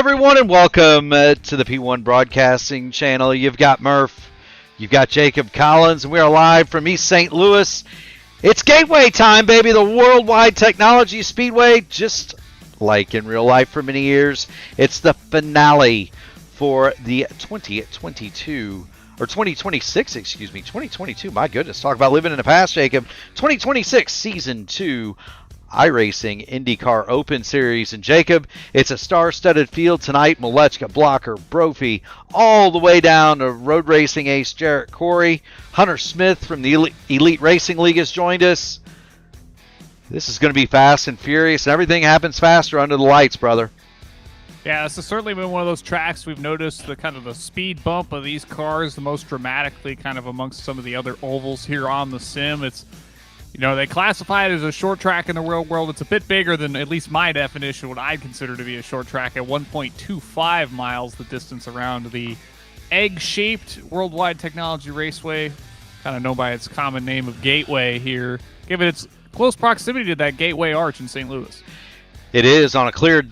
everyone, and welcome to the P1 Broadcasting Channel. You've got Murph, you've got Jacob Collins, and we are live from East St. Louis. It's Gateway time, baby, the worldwide technology speedway, just like in real life for many years. It's the finale for the 2022, or 2026, excuse me, 2022, my goodness, talk about living in the past, Jacob. 2026 Season 2 iRacing INDYCAR Open Series. And Jacob, it's a star-studded field tonight. Malechka, Blocker, Brophy, all the way down to road racing ace Jarrett Corey. Hunter Smith from the Elite Racing League has joined us. This is going to be fast and furious, and everything happens faster under the lights, brother. Yeah, this has certainly been one of those tracks we've noticed the kind of the speed bump of these cars the most dramatically kind of amongst some of the other ovals here on the sim. It's, you know, they classify it as a short track in the real world. It's a bit bigger than at least my definition, what I'd consider to be a short track at 1.25 miles, the distance around the egg-shaped Worldwide Technology Raceway, kind of known by its common name of Gateway here, given its close proximity to that Gateway Arch in St. Louis. It is on a clear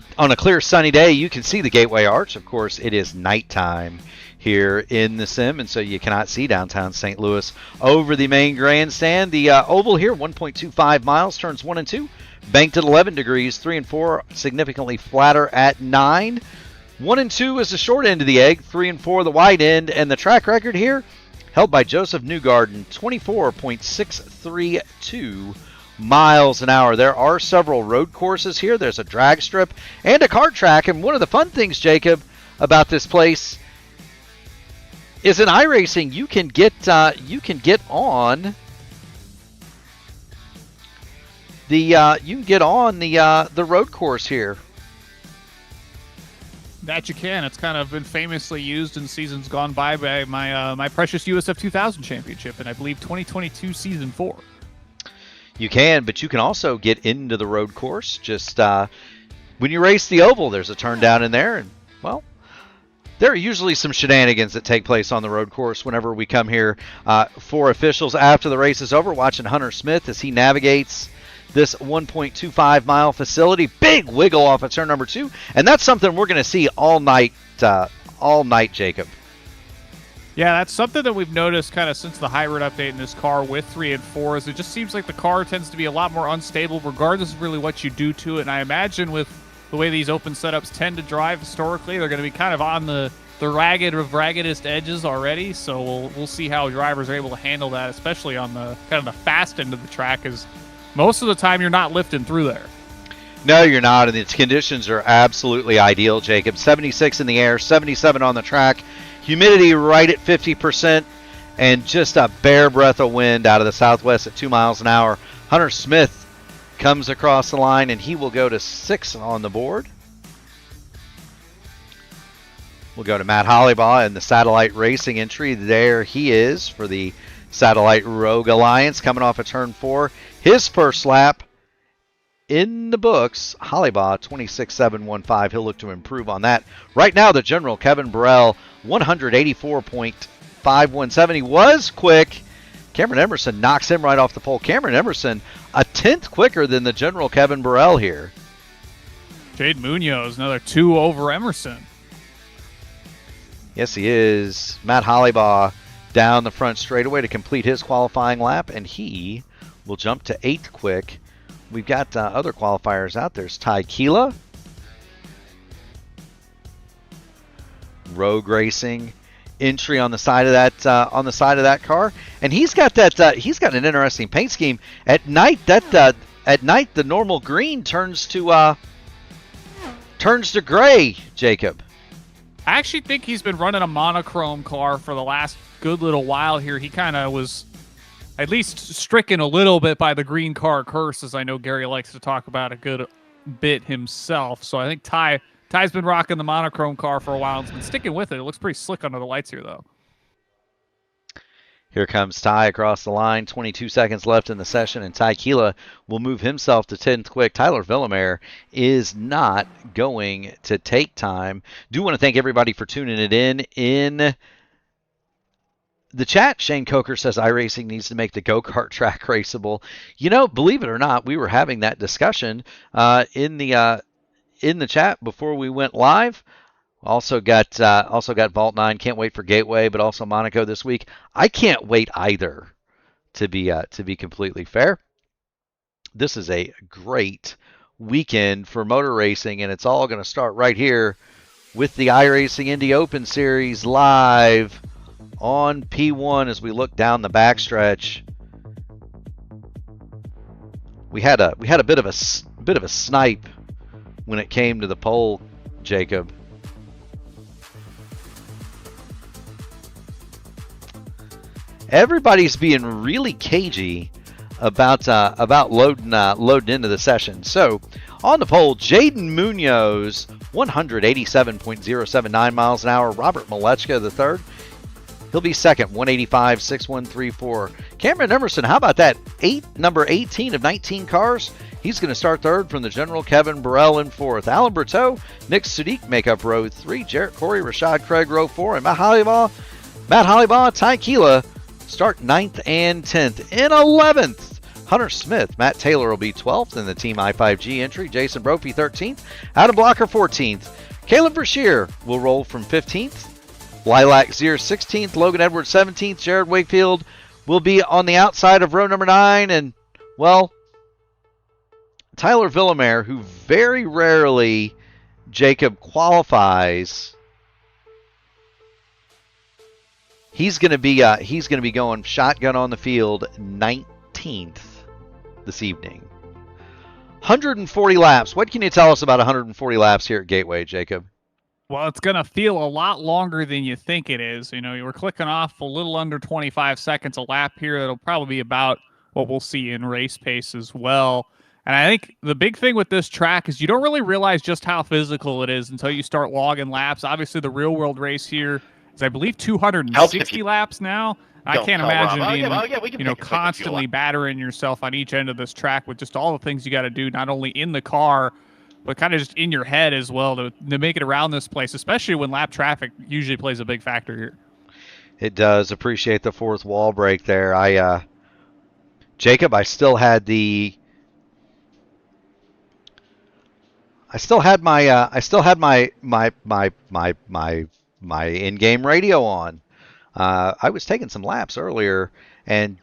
sunny day. You can see the Gateway Arch. Of course, it is nighttime here in the sim, and so you cannot see downtown St. Louis over the main grandstand. The oval here, 1.25 miles, turns 1 and 2, banked at 11 degrees, 3 and 4 significantly flatter at 9. 1 and 2 is the short end of the egg, 3 and 4 the wide end, and the track record here held by Joseph Newgarden, 24.632 miles an hour. There are several road courses here. There's a drag strip and a kart track, and one of the fun things, Jacob, about this place is in iRacing you can get on the road course here. That you can. It's kind of been famously used in seasons gone by my precious USF 2000 championship, and I believe 2022 season 4. You can, but you can also get into the road course. Just when you race the oval, there's a turn down in there, and well, there are usually some shenanigans that take place on the road course whenever we come here for officials after the race is over, watching Hunter Smith as he navigates this 1.25 mile facility. Big wiggle off of turn number 2, and that's something we're going to see all night, Jacob. Yeah, that's something that we've noticed kind of since the hybrid update in this car with 3 and 4 is it just seems like the car tends to be a lot more unstable regardless of really what you do to it. And I imagine with the way these open setups tend to drive historically, they're going to be kind of on the ragged of raggedest edges already. So we'll see how drivers are able to handle that, especially on the kind of the fast end of the track, because most of the time you're not lifting through there. No, you're not, and its conditions are absolutely ideal, Jacob. 76 in the air, 77 on the track. Humidity right at 50%, and just a bare breath of wind out of the southwest at 2 miles an hour. Hunter Smith comes across the line, and he will go to 6 on the board. We'll go to Matt Hollybaugh in the Satellite Racing entry. There he is for the Satellite Rogue Alliance, coming off of turn 4. His first lap in the books. Hollybaugh 26.715. He'll look to improve on that. Right now, the General Kevin Burrell 184.517. He was quick. Cameron Emerson knocks him right off the pole. Cameron Emerson a 10th quicker than the General Kevin Burrell here. Jade Munoz another 2 over Emerson. Yes, he is. Matt Hollybaugh down the front straightaway to complete his qualifying lap, and he will jump to 8th quick. We've got other qualifiers out. There's Ty Keela, Rogue Racing entry on the side of that car, and he's got that. He's got an interesting paint scheme. At night, the normal green turns to gray. Jacob, I actually think he's been running a monochrome car for the last good little while here. He kind of was at least stricken a little bit by the green car curse, as I know Gary likes to talk about a good bit himself. So I think Ty's been rocking the monochrome car for a while and has been sticking with it. It looks pretty slick under the lights here, though. Here comes Ty across the line. 22 seconds left in the session, and Ty Keela will move himself to 10th quick. Tyler Villamere is not going to take time. Do want to thank everybody for tuning it in the chat. Shane Coker says iRacing needs to make the go-kart track raceable. You know, believe it or not, we were having that discussion in the chat before we went live. Also got Vault 9. Can't wait for Gateway, but also Monaco this week. I can't wait either. To be completely fair, this is a great weekend for motor racing, and it's all going to start right here with the iRacing Indy Open Series live on P1 as we look down the backstretch. We had a bit of a snipe when it came to the pole, Jacob. Everybody's being really cagey about loading into the session. So on the pole, Jaden Munoz, 187.079 miles an hour. Robert Malechka the third. He'll be second, 185.6134. Cameron Emerson, how about that? Number 18 of 19 cars. He's going to start third from the general. Kevin Burrell in fourth. Alan Berteau, Nick Sadiq make up row 3. Jarrett Corey, Rashad Craig row 4. And Matt Hollybaugh, Ty Keela start 9th and 10th. In 11th, Hunter Smith. Matt Taylor will be 12th in the Team I5G entry. Jason Brophy 13th. Adam Blocker 14th. Caleb Brashear will roll from 15th. Lilac Zier 16th. Logan Edwards 17th. Jared Wakefield will be on the outside of row number 9. And, well, Tyler Villamere, who very rarely, Jacob, qualifies, he's going to be going shotgun on the field 19th this evening. 140 laps. What can you tell us about 140 laps here at Gateway, Jacob? Well, it's going to feel a lot longer than you think it is. You know, you were clicking off a little under 25 seconds a lap here. That'll probably be about what we'll see in race pace as well. And I think the big thing with this track is you don't really realize just how physical it is until you start logging laps. Obviously, the real-world race here is, I believe, 260 laps now. I can't imagine being, constantly battering yourself on each end of this track with just all the things you got to do, not only in the car, but kind of just in your head as well to make it around this place, especially when lap traffic usually plays a big factor here. It does. Appreciate the fourth wall break there. Jacob, I still had my in-game radio on. I was taking some laps earlier and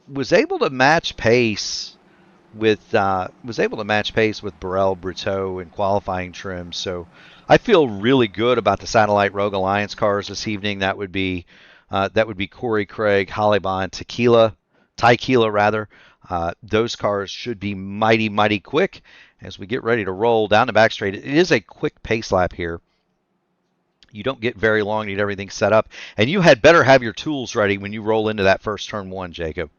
was able to match pace with Burrell, Brito in qualifying trim. So I feel really good about the Satellite Rogue Alliance cars this evening. That would be Corey Craig, Hollybaugh, and Ty Keela rather. Those cars should be mighty quick as we get ready to roll down the back straight. It is a quick pace lap here. You don't get very long, need everything set up. And you had better have your tools ready when you roll into that first turn 1, Jacob.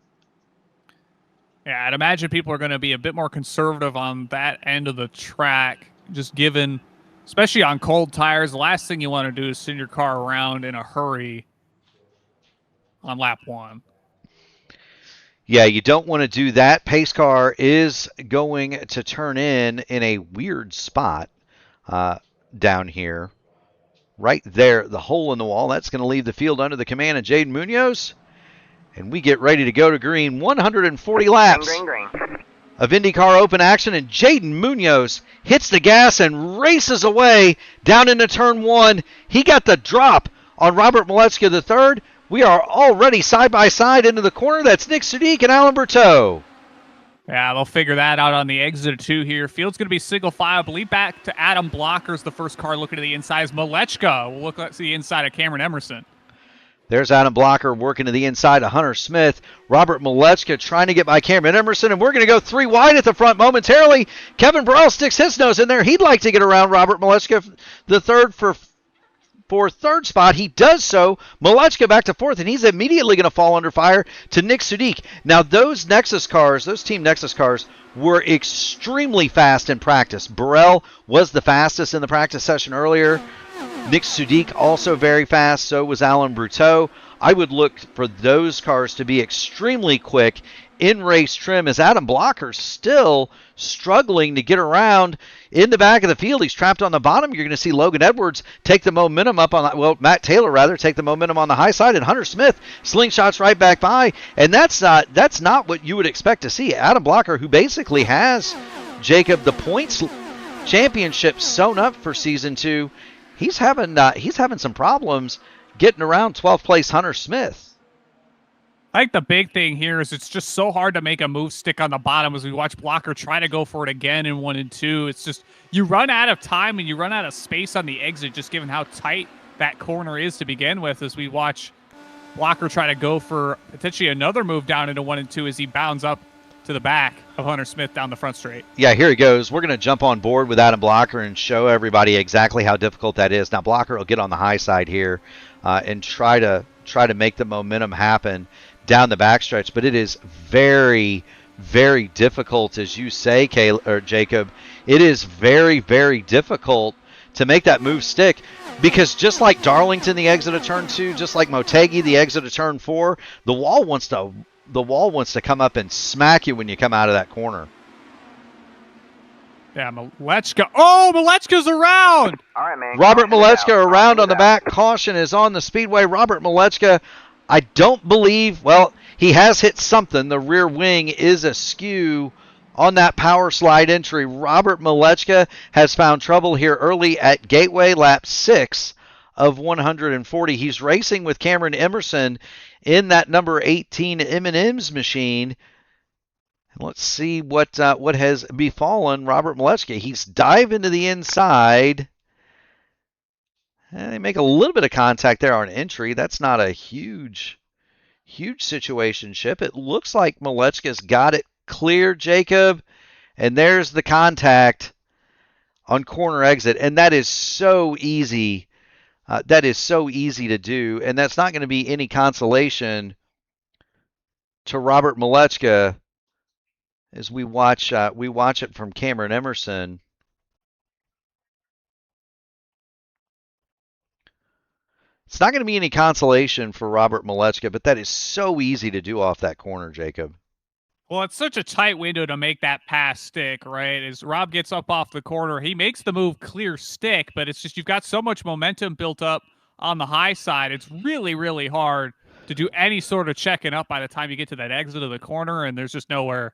Yeah, I'd imagine people are going to be a bit more conservative on that end of the track, just given, especially on cold tires, the last thing you want to do is send your car around in a hurry on lap 1. Yeah, you don't want to do that. Pace car is going to turn in a weird spot down here. Right there, the hole in the wall. That's going to leave the field under the command of Jaden Munoz. And we get ready to go to green. 140 laps of IndyCar Open action. And Jaden Munoz hits the gas and races away down into turn 1. He got the drop on Robert Malechka III. We are already side by side into the corner. That's Nick Sadiq and Alan Berteau. Yeah, they'll figure that out on the exit of 2 here. Field's going to be single file. I believe back to Adam Blocker's the first car looking to the inside. Malechka will look at the inside of Cameron Emerson. There's Adam Blocker working to the inside of Hunter Smith. Robert Malechka trying to get by Cameron Emerson, and we're going to go 3 wide at the front momentarily. Kevin Burrell sticks his nose in there. He'd like to get around Robert Malechka, the third for third spot. He does so. Malechka back to 4th, and he's immediately going to fall under fire to Nick Sadiq. Now, those Team Nexus cars, were extremely fast in practice. Burrell was the fastest in the practice session earlier. Nick Sadiq also very fast. So was Alan Berteau. I would look for those cars to be extremely quick in race trim as Adam Blocker's still struggling to get around in the back of the field. He's trapped on the bottom. You're going to see Logan Edwards take the momentum up on, Matt Taylor rather, take the momentum on the high side, and Hunter Smith slingshots right back by. And that's not what you would expect to see. Adam Blocker, who basically has, Jacob, the points championship sewn up for season 2, he's having some problems getting around 12th place Hunter Smith. I think the big thing here is it's just so hard to make a move stick on the bottom as we watch Blocker try to go for it again in 1 and 2. It's just you run out of time and you run out of space on the exit just given how tight that corner is to begin with as we watch Blocker try to go for potentially another move down into 1 and 2 as he bounds up to the back of Hunter Smith down the front straight. Yeah, here he goes. We're going to jump on board with Adam Blocker and show everybody exactly how difficult that is. Now, Blocker will get on the high side here and try to make the momentum happen down the backstretch, but it is very, very difficult, as you say, Jacob. It is very, very difficult to make that move stick because just like Darlington, the exit of turn 2, just like Motegi, the exit of turn 4, the wall wants to come up and smack you when you come out of that corner. Yeah, Malechka. Oh, Malechka's around! All right, man. Robert Malechka around on the back. Caution is on the speedway. Robert Malechka, I don't believe, well, he has hit something. The rear wing is askew on that power slide entry. Robert Malechka has found trouble here early at Gateway, lap 6 of 140. He's racing with Cameron Emerson in that number 18 M&M's machine. Let's see what has befallen Robert Malechka. He's dived into the inside. And they make a little bit of contact there on entry. That's not a huge situationship. It looks like Malechka's got it clear, Jacob. And there's the contact on corner exit. And that is so easy. That is so easy to do. And that's not going to be any consolation to Robert Malechka as we watch it from Cameron Emerson. It's not going to be any consolation for Robert Malechka, but that is so easy to do off that corner, Jacob. Well, it's such a tight window to make that pass stick, right? As Rob gets up off the corner, he makes the move clear stick, but it's just you've got so much momentum built up on the high side. It's really, really hard to do any sort of checking up by the time you get to that exit of the corner, and there's just nowhere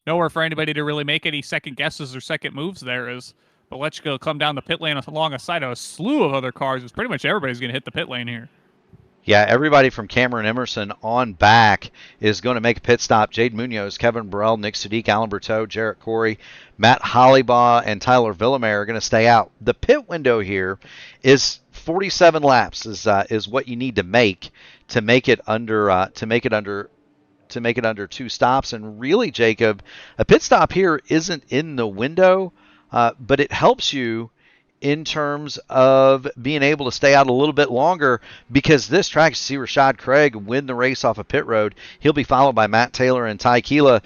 for anybody to really make any second guesses or second moves there as Malechka come down the pit lane alongside a slew of other cars. It's pretty much everybody's going to hit the pit lane here. Yeah, everybody from Cameron Emerson on back is going to make a pit stop. Jade Munoz, Kevin Burrell, Nick Sadiq, Alan Berteau, Jarrett Corey, Matt Hollybaugh, and Tyler Villamere are going to stay out. The pit window here is 47 laps is what you need to make it under 2 stops. And really, Jacob, a pit stop here isn't in the window, but it helps you in terms of being able to stay out a little bit longer because this track, you see Rashad Craig win the race off of pit road. He'll be followed by Matt Taylor and Ty Keela.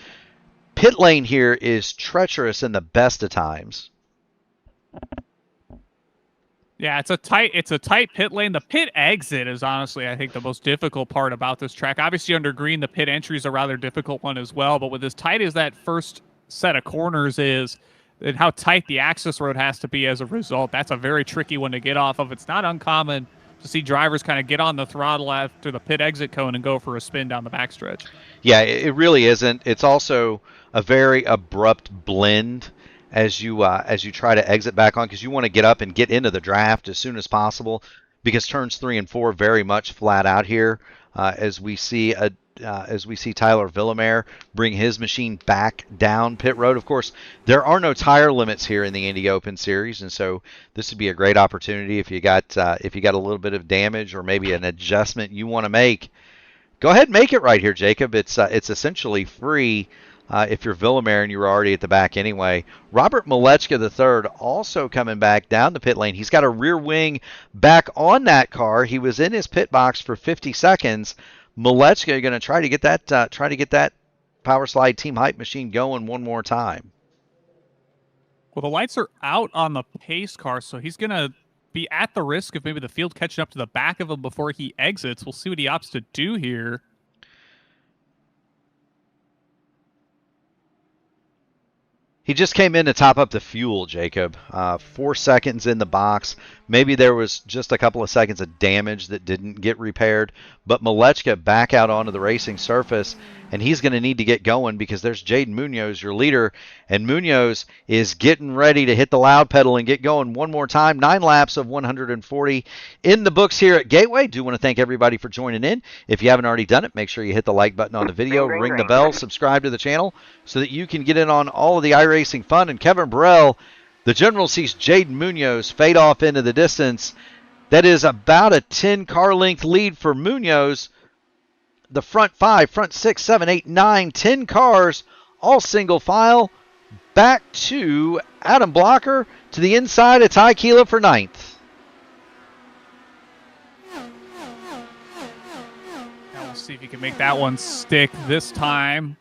Pit lane here is treacherous in the best of times. Yeah, it's a tight pit lane. The pit exit is honestly, I think, the most difficult part about this track. Obviously, under green, the pit entry is a rather difficult one as well. But with as tight as that first set of corners is, and how tight the access road has to be as a result, that's a very tricky one to get off of. It's not uncommon to see drivers kind of get on the throttle after the pit exit cone and go for a spin down the backstretch. Yeah, it really isn't. It's also a very abrupt blend as you try to exit back on because you want to get up and get into the draft as soon as possible because turns 3 and 4 very much flat out here as we see Tyler Villamere bring his machine back down pit road. Of course, there are no tire limits here in the Indy Open Series, and so this would be a great opportunity if you got a little bit of damage or maybe an adjustment you want to make. Go ahead and make it right here, Jacob. It's essentially free if you're Villamere and you're already at the back anyway. Robert Malechka III also coming back down the pit lane. He's got a rear wing back on that car. He was in his pit box for 50 seconds. Malechka going to try to get that power slide team hype machine going one more time. Well, the lights are out on the pace car, so he's going to be at the risk of maybe the field catching up to the back of him before he exits. We'll see what he opts to do here. He just came in to top up the fuel, Jacob. 4 seconds in the box. Maybe there was just a couple of seconds of damage that didn't get repaired. But Malechka back out onto the racing surface. and he's going to need to get going because there's Jaden Munoz, your leader, and Munoz is getting ready to hit the loud pedal and get going one more time. 9 laps of 140 in the books here at Gateway. Do want to thank everybody for joining in. If you haven't already done it, make sure you hit the like button on the video, ring the bell, subscribe to the channel so that you can get in on all of the iRacing fun. And Kevin Burrell, the general, sees Jaden Munoz fade off into the distance. That is about a 10-car length lead for Munoz. The front 5, front 6, 7, 8, 9, 10 cars, all single file, back to Adam Blocker to the inside of Ty Keela for 9th. Now we'll see if he can make that one stick this time.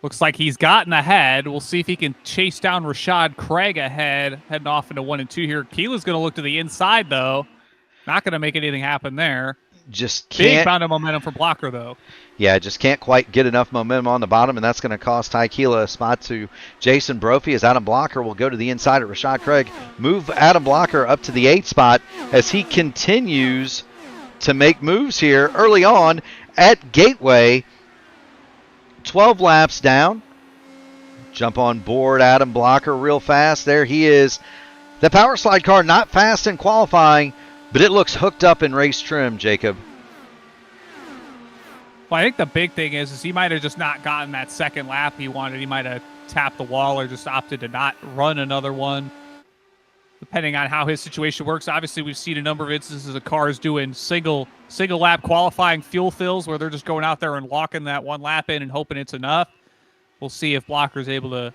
Looks like he's gotten ahead. We'll see if he can chase down Rashad Craig ahead, heading off into 1 and 2 here. Keela's going to look to the inside, though. Not going to make anything happen there. Just can't. Big amount of momentum for Blocker, though. Yeah, just can't quite get enough momentum on the bottom, and that's going to cost Ty Keela a spot to Jason Brophy as Adam Blocker will go to the inside of Rashad Craig. Move Adam Blocker up to the 8th spot as he continues to make moves here early on at Gateway. 12 laps down. Jump on board Adam Blocker real fast. There he is. The power slide car not fast in qualifying, but it looks hooked up in race trim, Jacob. Well, I think the big thing is he might have just not gotten that second lap he wanted. He might have tapped the wall or just opted to not run another one, depending on how his situation works. Obviously, we've seen a number of instances of cars doing single lap qualifying fuel fills where they're just going out there and locking that one lap in and hoping it's enough. We'll see if Blocker's able to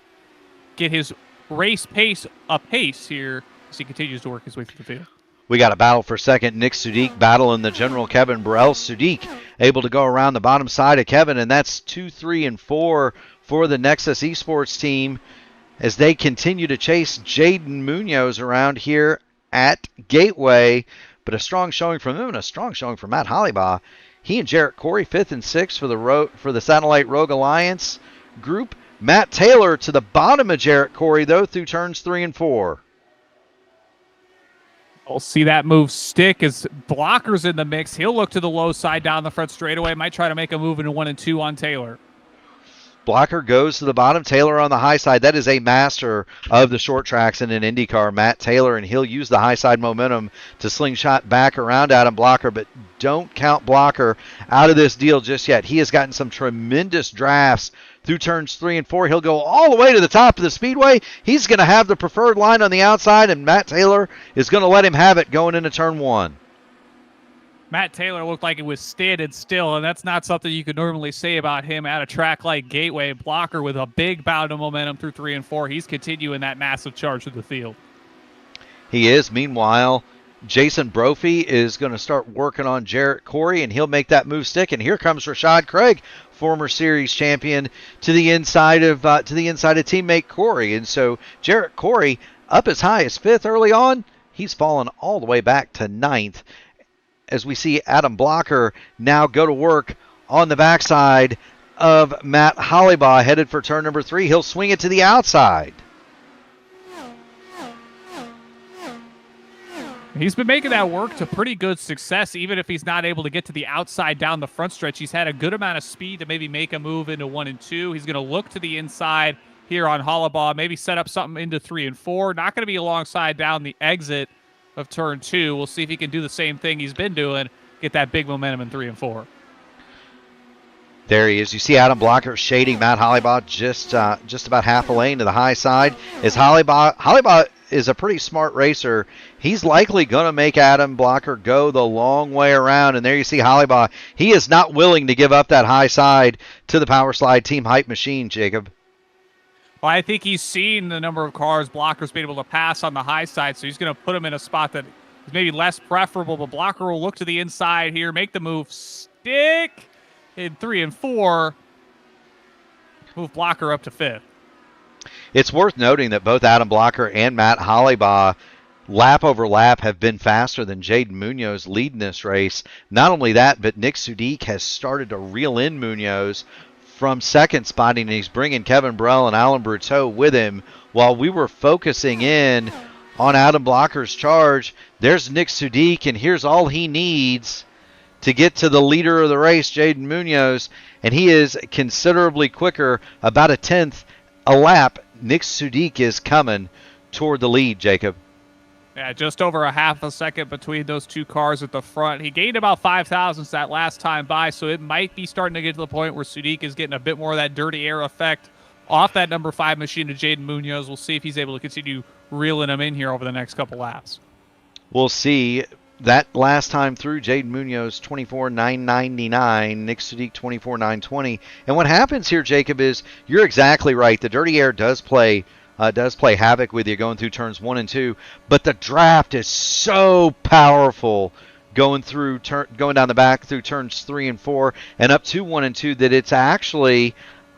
get his race pace apace here as he continues to work his way through the field. We got a battle for second. Nick Sudik battling the general Kevin Burrell. Sudik able to go around the bottom side of Kevin, and that's 2, 3, and 4 for the Nexus Esports team as they continue to chase Jaden Munoz around here at Gateway. But a strong showing from him and a strong showing from Matt Hollybaugh. He and Jarrett Corey 5th and 6th for the Satellite Rogue Alliance group. Matt Taylor to the bottom of Jarrett Corey, though, through turns 3 and 4. We'll see that move stick as Blocker's in the mix. He'll look to the low side down the front straightaway. Might try to make a move into 1 and 2 on Taylor. Blocker goes to the bottom. Taylor on the high side. That is a master of the short tracks in an IndyCar, Matt Taylor, and he'll use the high side momentum to slingshot back around Adam Blocker, but don't count Blocker out of this deal just yet. He has gotten some tremendous drafts through turns 3 and 4. He'll go all the way to the top of the speedway. He's going to have the preferred line on the outside, and Matt Taylor is going to let him have it going into turn 1. Matt Taylor looked like it was standing still, and that's not something you could normally say about him at a track like Gateway. Blocker with a big bout of momentum through 3 and 4. He's continuing that massive charge through the field. He is. Meanwhile, Jason Brophy is going to start working on Jarrett Corey, and he'll make that move stick. And here comes Rashad Craig, former series champion, to the inside of teammate Corey. And so Jarrett Corey up as high as 5th early on. He's fallen all the way back to 9th. As we see Adam Blocker now go to work on the backside of Matt Hollybaugh, headed for turn number 3. He'll swing it to the outside. He's been making that work to pretty good success, even if he's not able to get to the outside down the front stretch. He's had a good amount of speed to maybe make a move into 1 and 2. He's going to look to the inside here on Hollybaugh, maybe set up something into 3 and 4. Not going to be alongside down the exit of turn 2. We'll see if he can do the same thing he's been doing, get that big momentum in 3 and 4. There he is. You see Adam Blocker shading Matt Hollybaugh just about half a lane to the high side. Hollybaugh is a pretty smart racer. He's likely going to make Adam Blocker go the long way around. And there you see Hollybaugh. He is not willing to give up that high side to the Power Slide Team Hype Machine, Jacob. Well, I think he's seen the number of cars Blocker's been able to pass on the high side, so he's going to put him in a spot that is maybe less preferable, but Blocker will look to the inside here, make the move stick in 3 and 4, move Blocker up to 5th. It's worth noting that both Adam Blocker and Matt Hollybaugh, lap over lap, have been faster than Jaden Munoz leading this race. Not only that, but Nick Sudik has started to reel in Munoz from second spotting, and he's bringing Kevin Burrell and Alan Bruteau with him. While we were focusing in on Adam Blocker's charge, there's Nick Sudik, and here's all he needs to get to the leader of the race, Jaden Munoz, and he is considerably quicker, about a tenth a lap. Nick Sudik is coming toward the lead, Jacob. Yeah, just over a half a second between those two cars at the front. He gained about 5 thousandths that last time by, so it might be starting to get to the point where Sudik is getting a bit more of that dirty air effect off that number 5 machine of Jaden Munoz. We'll see if he's able to continue reeling him in here over the next couple laps. We'll see. That last time through, Jaden Munoz 24,999, Nick Sudik 24,920. And what happens here, Jacob, is you're exactly right. The dirty air does play havoc with you going through turns 1 and 2, but the draft is so powerful going down the back through turns 3 and 4 and up to 1 and 2 that it's actually,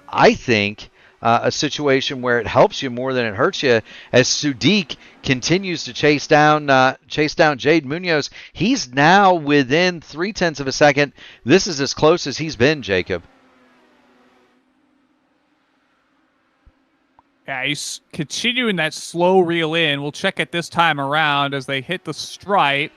I think, a situation where it helps you more than it hurts you, as Sudik continues to chase down Jaden Munoz. He's now within 0.3 of a second. This is as close as he's been, Jacob. Yeah, he's continuing that slow reel in. We'll check it this time around as they hit the stripe.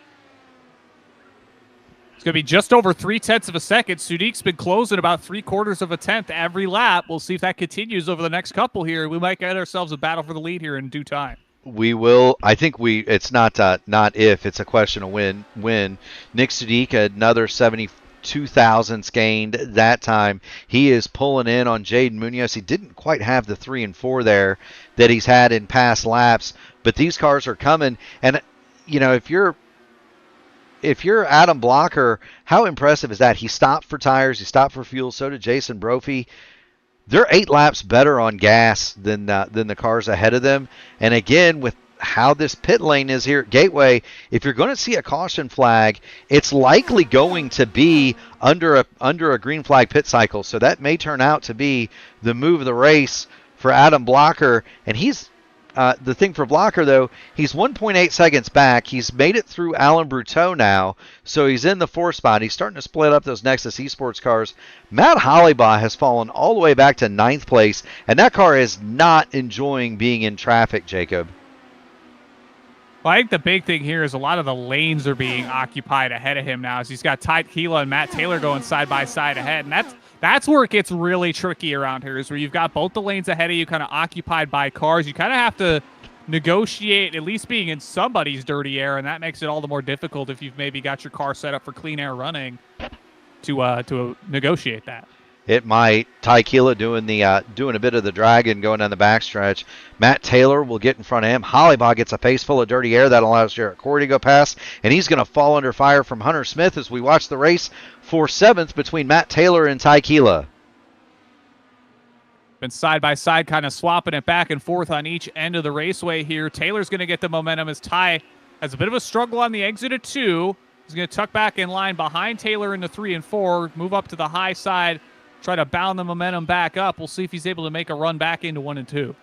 It's going to be just over 0.3 of a second. Sudik's been closing about 0.75 of a tenth every lap. We'll see if that continues over the next couple here. We might get ourselves a battle for the lead here in due time. We will. I think it's not if, it's a question of when. Nick Sudik, another 72 thousandths gained that time. He is pulling in on Jaden Munoz. He didn't quite have the 3 and 4 there that he's had in past laps, but these cars are coming. And, you know, if you're Adam Blocker, how impressive is that? He stopped for tires. He stopped for fuel. So did Jason Brophy. They're 8 laps better on gas than the cars ahead of them. And again, with how this pit lane is here at Gateway, if you're going to see a caution flag, it's likely going to be under a green flag pit cycle. So that may turn out to be the move of the race for Adam Blocker. And he's the thing for Blocker, though, he's 1.8 seconds back. He's made it through Alan Bruteau now, so he's in the 4th spot. He's starting to split up those Nexus Esports cars. Matt Hollybaugh has fallen all the way back to 9th place, and that car is not enjoying being in traffic, Jacob. Well, I think the big thing here is a lot of the lanes are being occupied ahead of him now, as he's got Ty Keela and Matt Taylor going side by side ahead, and that's where it gets really tricky around here, is where you've got both the lanes ahead of you kind of occupied by cars. You kind of have to negotiate at least being in somebody's dirty air, and that makes it all the more difficult if you've maybe got your car set up for clean air running to negotiate that. It might. Ty Keela doing a bit of the dragon going down the backstretch. Matt Taylor will get in front of him. Hollybaugh gets a face full of dirty air. That allows Jarrett Corey to go past. And he's going to fall under fire from Hunter Smith as we watch the race for 7th between Matt Taylor and Ty Keela. Been side by side, kind of swapping it back and forth on each end of the raceway here. Taylor's going to get the momentum as Ty has a bit of a struggle on the exit of 2. He's going to tuck back in line behind Taylor into 3 and 4, move up to the high side, try to bound the momentum back up. We'll see if he's able to make a run back into 1 and 2.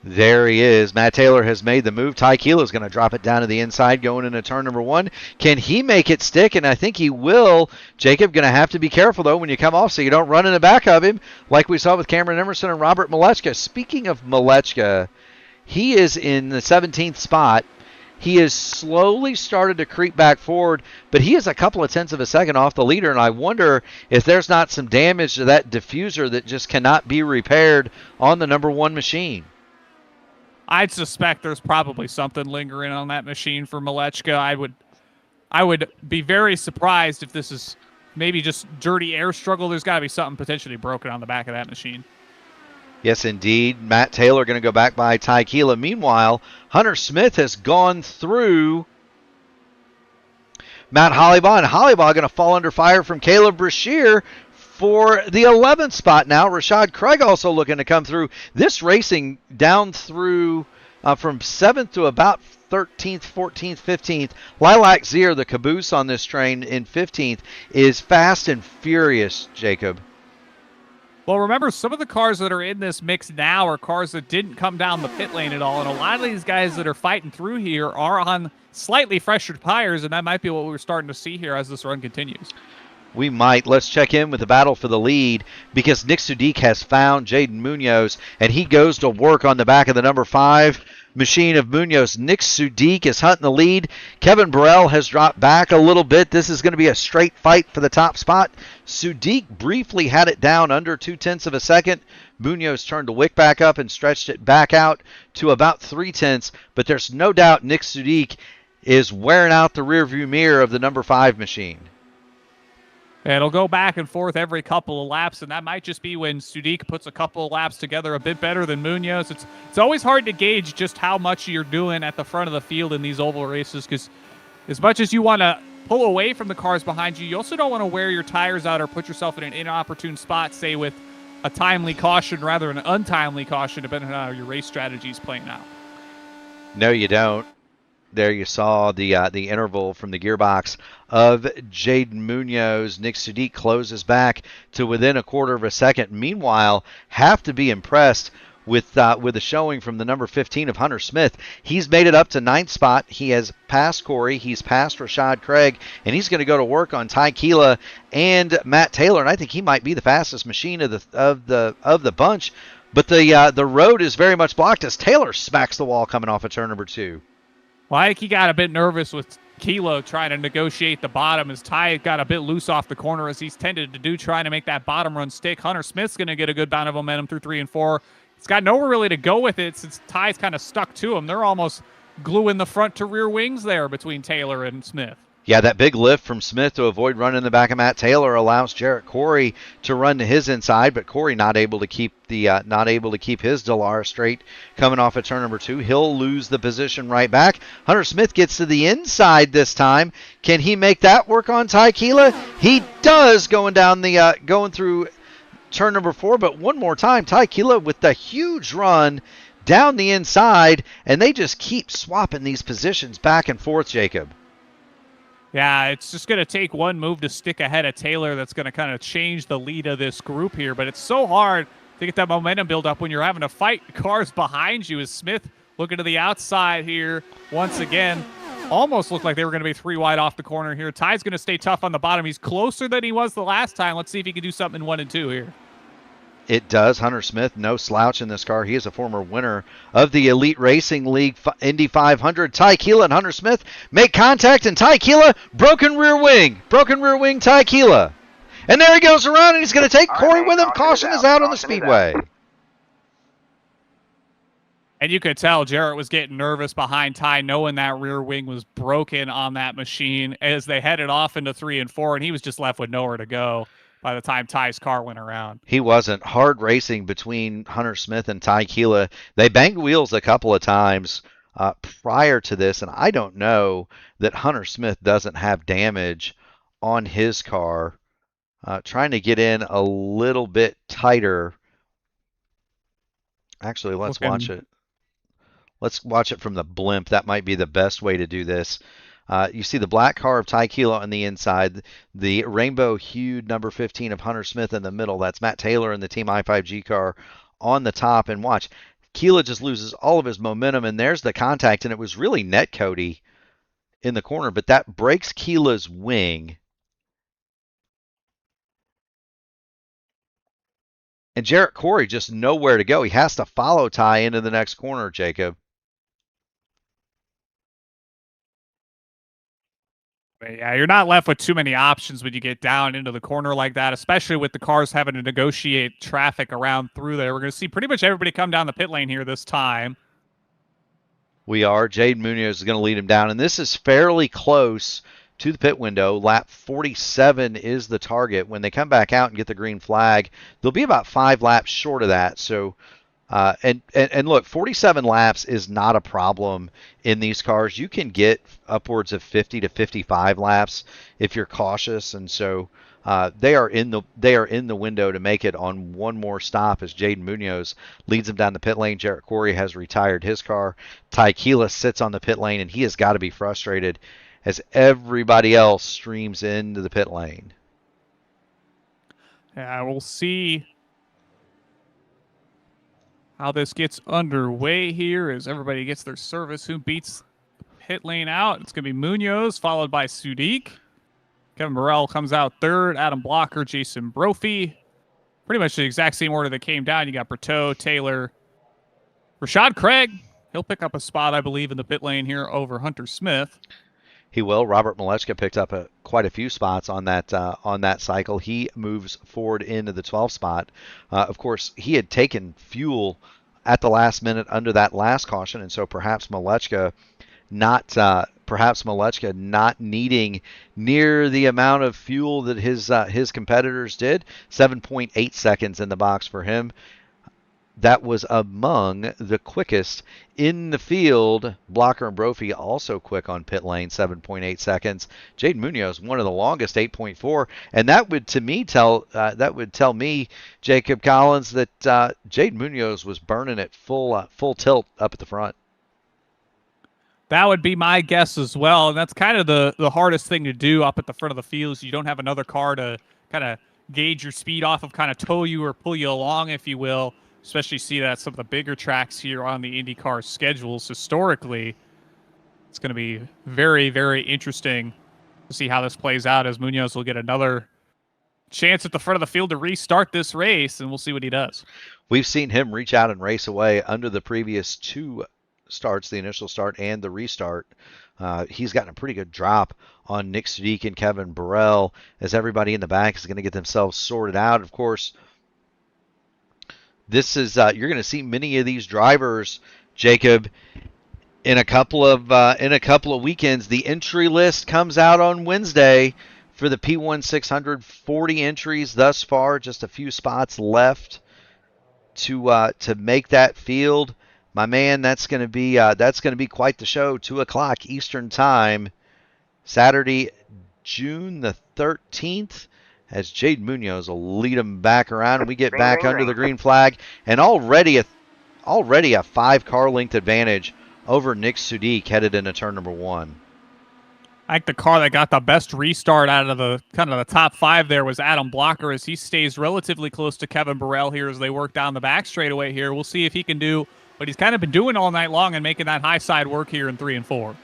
There he is. Matt Taylor has made the move. Ty Keela is going to drop it down to the inside going into turn number 1. Can he make it stick? And I think he will. Jacob, going to have to be careful, though, when you come off so you don't run in the back of him like we saw with Cameron Emerson and Robert Malechka. Speaking of Malechka, he is in the 17th spot. He has slowly started to creep back forward, but he is a couple of tenths of a second off the leader, and I wonder if there's not some damage to that diffuser that just cannot be repaired on the number 1 machine. I'd suspect there's probably something lingering on that machine for Malechka. I would be very surprised if this is maybe just dirty air struggle. There's got to be something potentially broken on the back of that machine. Yes, indeed. Matt Taylor going to go back by Ty Keela. Meanwhile, Hunter Smith has gone through Matt Hollybaugh, and Hollybaugh going to fall under fire from Caleb Brashear for the 11th spot now. Rashad Craig also looking to come through. This racing down through from 7th to about 13th, 14th, 15th. Lilac Zier, the caboose on this train in 15th, is fast and furious, Jacob. Well, remember, some of the cars that are in this mix now are cars that didn't come down the pit lane at all, and a lot of these guys that are fighting through here are on slightly fresher tires, and that might be what we're starting to see here as this run continues. We might. Let's check in with the battle for the lead because Nick Sudik has found Jaden Munoz, and he goes to work on the back of the number 5 machine of Munoz. Nick Sudik is hunting the lead. Kevin Burrell has dropped back a little bit. This is going to be a straight fight for the top spot. Sudik briefly had it down under 0.2 of a second. Munoz turned the wick back up and stretched it back out to about 0.3, but there's no doubt Nick Sudik is wearing out the rearview mirror of the number 5 machine. It'll go back and forth every couple of laps, and that might just be when Sudik puts a couple of laps together a bit better than Munoz. It's always hard to gauge just how much you're doing at the front of the field in these oval races, because as much as you want to pull away from the cars behind you, you also don't want to wear your tires out or put yourself in an inopportune spot, say with a timely caution rather than an untimely caution, depending on how your race strategy is playing out. No, you don't. There you saw the interval from the gearbox of Jaden Munoz. Nick Sudik closes back to within a quarter of a second. Meanwhile, have to be impressed with the showing from the number 15 of Hunter Smith. He's made it up to 9th spot. He has passed Corey. He's passed Rashad Craig, and he's going to go to work on Ty Keela and Matt Taylor. And I think he might be the fastest machine of the bunch. But the road is very much blocked as Taylor smacks the wall coming off of turn number 2. Well, I think he got a bit nervous with Kilo trying to negotiate the bottom as Ty got a bit loose off the corner, as he's tended to do, trying to make that bottom run stick. Hunter Smith's going to get a good bout of momentum through 3 and 4. He's got nowhere really to go with it since Ty's kind of stuck to him. They're almost gluing the front to rear wings there between Taylor and Smith. Yeah, that big lift from Smith to avoid running the back of Matt Taylor allows Jarrett Corey to run to his inside, but Corey not able to keep his Dallara straight coming off of turn number 2. He'll lose the position right back. Hunter Smith gets to the inside this time. Can he make that work on Ty Keela? He does, going through turn number 4, but one more time, Ty Keela with the huge run down the inside, and they just keep swapping these positions back and forth, Jacob. Yeah, it's just going to take one move to stick ahead of Taylor that's going to kind of change the lead of this group here. But it's so hard to get that momentum build up when you're having to fight cars behind you. As Smith looking to the outside here once again. Almost looked like they were going to be 3 wide off the corner here. Ty's going to stay tough on the bottom. He's closer than he was the last time. Let's see if he can do something in 1 and 2 here. It does. Hunter Smith, no slouch in this car. He is a former winner of the Elite Racing League Indy 500. Ty Keela and Hunter Smith make contact, and Ty Keela, broken rear wing, Ty Keela. And there he goes around, and he's going to take Corey with him. Caution is out on the speedway. And you could tell Jarrett was getting nervous behind Ty, knowing that rear wing was broken on that machine as they headed off into 3 and 4, and he was just left with nowhere to go by the time Ty's car went around. He wasn't. Hard racing between Hunter Smith and Ty Keela. They banged wheels a couple of times prior to this, and I don't know that Hunter Smith doesn't have damage on his car. Trying to get in a little bit tighter. Actually, let's watch it. Let's watch it from the blimp. That might be the best way to do this. You see the black car of Ty Keela on the inside, the rainbow-hued number 15 of Hunter Smith in the middle. That's Matt Taylor in the Team I5G car on the top. And watch, Keela just loses all of his momentum, and there's the contact, and it was really netcody in the corner, but that breaks Keela's wing. And Jarrett Corey just nowhere to go. He has to follow Ty into the next corner, Jacob. Yeah, you're not left with too many options when you get down into the corner like that, especially with the cars having to negotiate traffic around through there. We're going to see pretty much everybody come down the pit lane here this time. We are. Jaden Munoz is going to lead him down, and this is fairly close to the pit window. Lap 47 is the target. When they come back out and get the green flag, they'll be about 5 laps short of that. So, and look, 47 laps is not a problem in these cars. You can get upwards of 50 to 55 laps if you're cautious, and so they are in the window to make it on one more stop as Jaden Munoz leads them down the pit lane. Jarrett Corey has retired his car. Ty Keela sits on the pit lane, and he has got to be frustrated as everybody else streams into the pit lane. Yeah, we'll see how this gets underway here as everybody gets their service. Who beats the pit lane out? It's going to be Munoz, followed by Sudik. Kevin Burrell comes out third. Adam Blocker, Jason Brophy. Pretty much the exact same order that came down. You got Berteau, Taylor, Rashad Craig. He'll pick up a spot, I believe, in the pit lane here over Hunter Smith. He will. Robert Malechka picked up quite a few spots on that cycle. He moves forward into the 12th spot. Of course, he had taken fuel at the last minute under that last caution, and so perhaps Malechka not needing near the amount of fuel that his competitors did. 7.8 seconds in the box for him. That was among the quickest in the field. Blocker and Brophy also quick on pit lane, 7.8 seconds. Jaden Munoz, one of the longest, 8.4, and that would tell me, Jacob Collins, that Jaden Munoz was burning at full tilt up at the front. That would be my guess as well, and that's kind of the hardest thing to do up at the front of the field. Is you don't have another car to kind of gauge your speed off of, kind of tow you or pull you along, if you will. Especially see that some of the bigger tracks here on the IndyCar schedules historically. It's going to be very, very interesting to see how this plays out, as Munoz will get another chance at the front of the field to restart this race, and we'll see what he does. We've seen him reach out and race away under the previous two starts, the initial start and the restart. He's gotten a pretty good drop on Nick Sadiq and Kevin Burrell, as everybody in the back is going to get themselves sorted out. Of course, this is you're going to see many of these drivers, Jacob, in a couple of weekends. The entry list comes out on Wednesday for the P1 600. 40 entries thus far, just a few spots left to make that field. My man, that's going to be quite the show. 2:00 Eastern Time, Saturday, June the 13th. As Jaden Munoz will lead them back around, and we get back under the green flag, and already a 5-car length advantage over Nick Sadiq headed into turn number 1. I think the car that got the best restart out of the kind of the top 5 there was Adam Blocker, as he stays relatively close to Kevin Burrell here as they work down the back straightaway here. We'll see if he can do what he's kind of been doing all night long and making that high side work here in 3 and 4.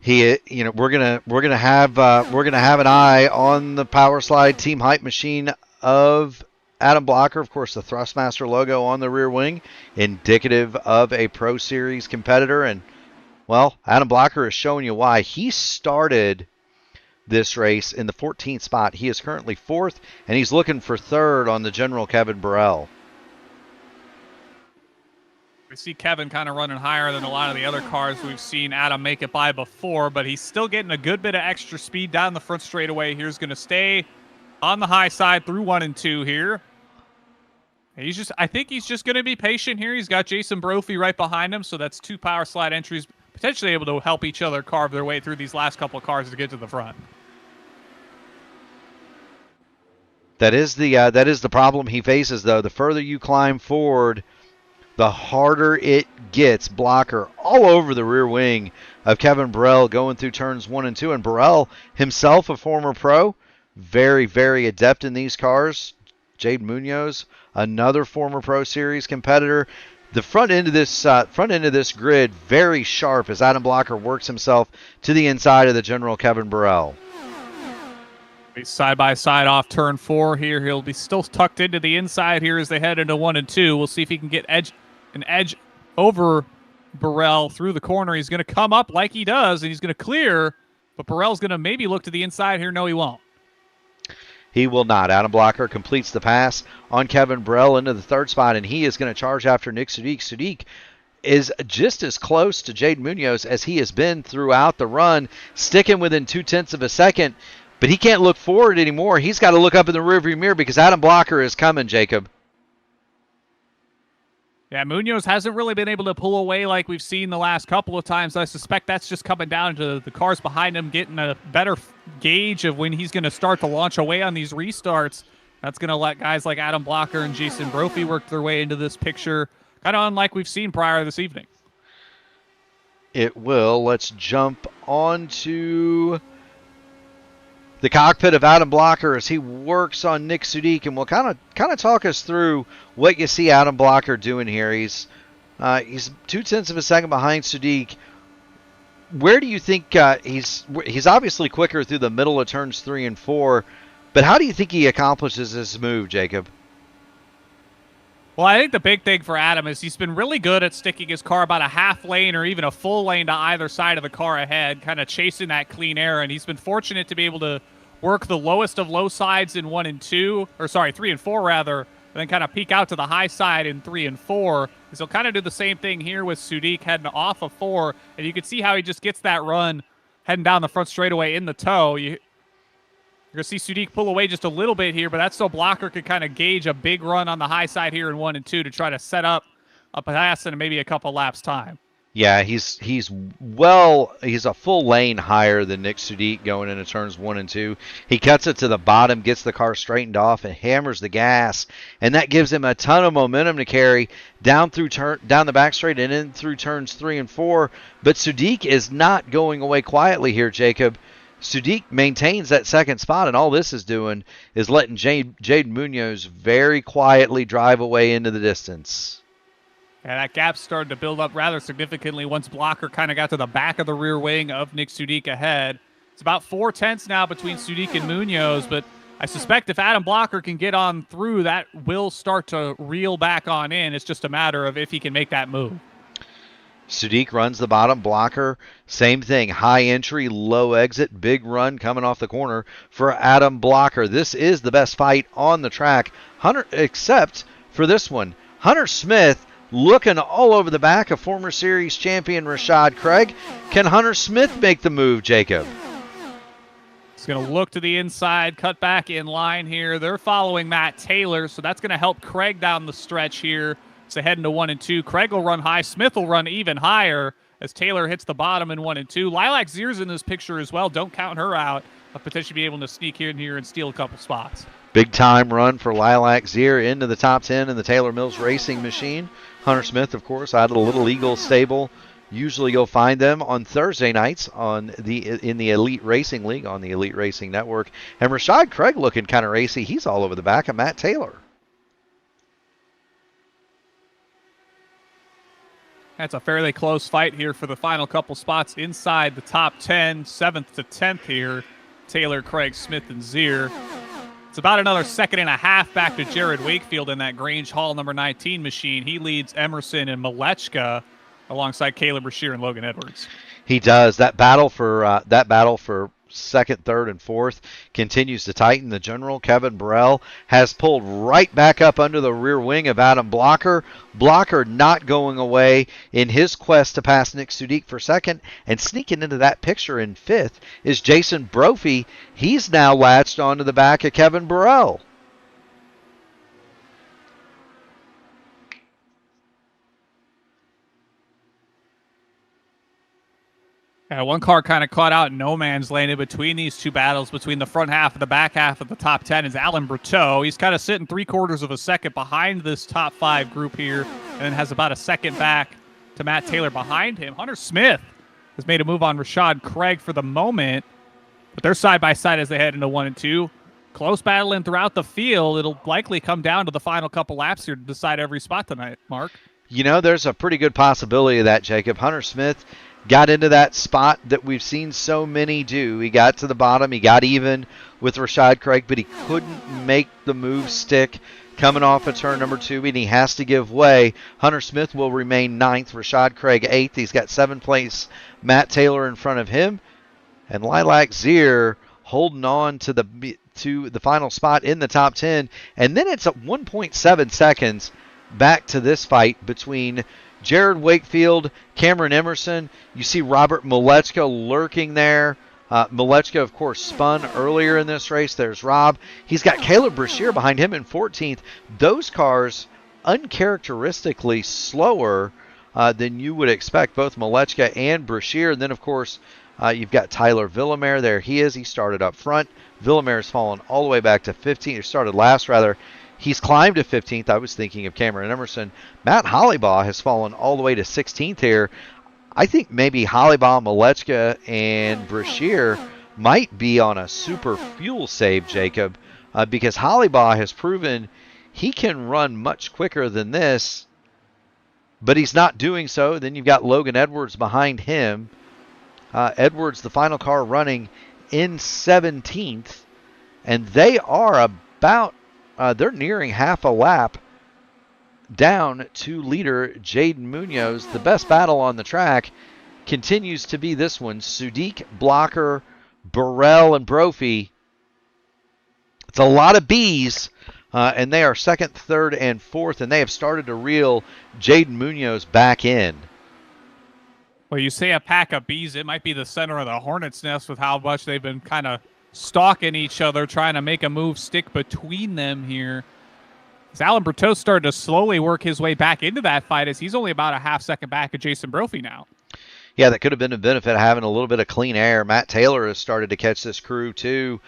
We're gonna have an eye on the Power Slide Team Hype machine of Adam Blocker. Of course, the Thrustmaster logo on the rear wing, indicative of a Pro Series competitor. And well, Adam Blocker is showing you why. He started this race in the 14th spot. He is currently 4th, and he's looking for 3rd on the general Kevin Burrell. We see Kevin kind of running higher than a lot of the other cars we've seen Adam make it by before, but he's still getting a good bit of extra speed down the front straightaway. Here's going to stay on the high side through 1 and 2 here. I think he's just going to be patient here. He's got Jason Brophy right behind him, so that's 2 Power Slide entries, potentially able to help each other carve their way through these last couple of cars to get to the front. That is the problem he faces, though. The further you climb forward, the harder it gets. Blocker all over the rear wing of Kevin Burrell going through turns 1 and 2. And Burrell himself, a former pro, very, very adept in these cars. Jaden Munoz, another former Pro Series competitor. The front end of this grid, very sharp as Adam Blocker works himself to the inside of the general Kevin Burrell. Side by side off turn 4 here. He'll be still tucked into the inside here as they head into 1 and 2. We'll see if he can get an edge over Burrell through the corner. He's going to come up like he does, and he's going to clear, but Burrell's going to maybe look to the inside here. No, he won't. He will not. Adam Blocker completes the pass on Kevin Burrell into the 3rd spot, and he is going to charge after Nick Sadiq. Sadiq is just as close to Jaden Munoz as he has been throughout the run, sticking within 0.2 of a second, but he can't look forward anymore. He's got to look up in the rearview mirror because Adam Blocker is coming, Jacob. Yeah, Munoz hasn't really been able to pull away like we've seen the last couple of times. I suspect that's just coming down to the cars behind him getting a better gauge of when he's going to start to launch away on these restarts. That's going to let guys like Adam Blocker and Jason Brophy work their way into this picture, kind of unlike we've seen prior this evening. It will. Let's jump onto the cockpit of Adam Blocker as he works on Nick Sadiq, and will kind of talk us through what you see Adam Blocker doing here. He's 0.2 of a second behind Sadiq. Where do you think he's obviously quicker through the middle of turns 3 and 4, but how do you think he accomplishes this move, Jacob? Well, I think the big thing for Adam is he's been really good at sticking his car about a half lane or even a full lane to either side of the car ahead, kind of chasing that clean air, and he's been fortunate to be able to work the lowest of low sides in 1 and 2, or sorry, 3 and 4 rather, and then kind of peak out to the high side in 3 and 4. So he'll kind of do the same thing here with Sudik heading off of 4, and you can see how he just gets that run heading down the front straightaway in the toe. You're going to see Sudik pull away just a little bit here, but that's so Blocker could kind of gauge a big run on the high side here in 1 and 2 to try to set up a pass in maybe a couple laps time. Yeah, he's a full lane higher than Nick Sudik going into turns 1 and 2. He cuts it to the bottom, gets the car straightened off, and hammers the gas, and that gives him a ton of momentum to carry down the back straight and in through turns 3 and 4. But Sudik is not going away quietly here, Jacob. Sudik maintains that second spot, and all this is doing is letting Jade Munoz very quietly drive away into the distance. Yeah, that gap started to build up rather significantly once Blocker kind of got to the back of the rear wing of Nick Sudik ahead. It's about 4/10 now between Sudik and Munoz, but I suspect if Adam Blocker can get on through, that will start to reel back on in. It's just a matter of if he can make that move. Sudik runs the bottom. Blocker, same thing. High entry, low exit, big run coming off the corner for Adam Blocker. This is the best fight on the track, except for this one. Hunter Smith looking all over the back of former series champion Rashad Craig. Can Hunter Smith make the move, Jacob? He's going to look to the inside, cut back in line here. They're following Matt Taylor, so that's going to help Craig down the stretch here. So heading to 1 and 2. Craig will run high. Smith will run even higher as Taylor hits the bottom in 1 and 2. Lilac Zier's in this picture as well. Don't count her out of potentially be able to sneak in here and steal a couple spots. Big time run for Lilac Zier into the top 10 in the Taylor Mills Racing Machine. Hunter Smith, of course, out of the Little Eagle stable. Usually you'll find them on Thursday nights in the Elite Racing League on the Elite Racing Network. And Rashad Craig looking kind of racy. He's all over the back of Matt Taylor. That's a fairly close fight here for the final couple spots inside the top 10, 7th to 10th here. Taylor, Craig, Smith, and Zier. It's about another second and a half back to Jared Wakefield in that Grange Hall number 19 machine. He leads Emerson and Malechka alongside Caleb Rashear and Logan Edwards. He does. That battle for second, third, and fourth continues to tighten. The general, Kevin Burrell, has pulled right back up under the rear wing of Adam Blocker. Blocker not going away in his quest to pass Nick Sudik for second, and sneaking into that picture in fifth is Jason Brophy. He's now latched onto the back of Kevin Burrell. Yeah, one car kind of caught out in no man's land in between these two battles, between the front half and the back half of the top 10 is Alan Berteau. He's kind of sitting 3/4 of a second behind this top 5 group here, and then has about a second back to Matt Taylor behind him. Hunter Smith has made a move on Rashad Craig for the moment, but they're side by side as they head into 1 and 2. Close battling throughout the field. It'll likely come down to the final couple laps here to decide every spot tonight, Mark. You know, there's a pretty good possibility of that, Jacob. Hunter Smith got into that spot that we've seen so many do. He got to the bottom. He got even with Rashad Craig, but he couldn't make the move stick coming off of turn number 2, and he has to give way. Hunter Smith will remain 9th. Rashad Craig 8th. He's got 7th place Matt Taylor in front of him. And Lilac Zier holding on to the final spot in the top 10. And then it's at 1.7 seconds back to this fight between Jared Wakefield, Cameron Emerson. You see Robert Malechka lurking there. Malechka, of course, spun earlier in this race. There's Rob. He's got Caleb Brashear behind him in 14th. Those cars uncharacteristically slower than you would expect, both Malechka and Brashear. And then, of course, you've got Tyler Villamere. There he is. He started up front. Villamere's fallen all the way back to 15th. He started last, rather. He's climbed to 15th. I was thinking of Cameron Emerson. Matt Hollybaugh has fallen all the way to 16th here. I think maybe Hollybaugh, Malechka, and Brashear might be on a super fuel save, Jacob, because Hollybaugh has proven he can run much quicker than this, but he's not doing so. Then you've got Logan Edwards behind him. Edwards, the final car, running in 17th, and they are about they're nearing half a lap down to leader Jaden Munoz. The best battle on the track continues to be this one: Sudik, Blocker, Burrell, and Brophy. It's a lot of B's, and they are second, third, and fourth, and they have started to reel Jaden Munoz back in. Well, you say a pack of bees, it might be the center of the hornet's nest with how much they've been kind of stalking each other, trying to make a move stick between them here. As Alan Berteau started to slowly work his way back into that fight, as he's only about a half second back of Jason Brophy now. Yeah, that could have been a benefit of having a little bit of clean air. Matt Taylor has started to catch this crew, too,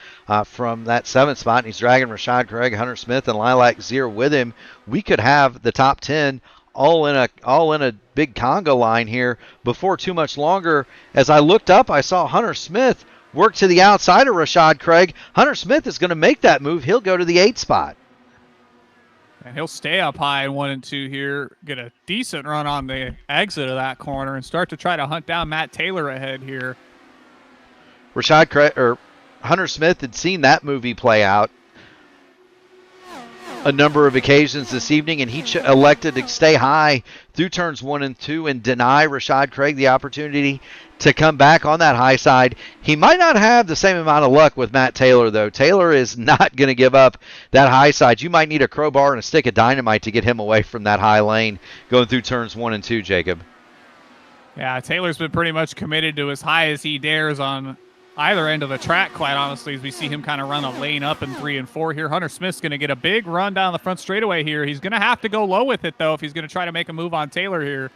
from that 7th spot, and he's dragging Rashad Craig, Hunter Smith, and Lilac Zier with him. We could have the top 10 all in a big conga line here before too much longer. As I looked up, I saw Hunter Smith work to the outside of Rashad Craig. Hunter Smith is going to make that move. He'll go to the 8th spot. And he'll stay up high in 1 and 2 here, get a decent run on the exit of that corner, and start to try to hunt down Matt Taylor ahead here. Hunter Smith had seen that movie play out a number of occasions this evening, and he elected to stay high through turns 1 and 2 and deny Rashad Craig the opportunity to come back on that high side. He might not have the same amount of luck with Matt Taylor, though. Taylor is not going to give up that high side. You might need a crowbar and a stick of dynamite to get him away from that high lane going through turns 1 and 2, Jacob. Yeah, Taylor's been pretty much committed to as high as he dares on either end of the track, quite honestly, as we see him kind of run a lane up in 3 and 4 here. Hunter Smith's going to get a big run down the front straightaway here. He's going to have to go low with it, though, if he's going to try to make a move on Taylor here.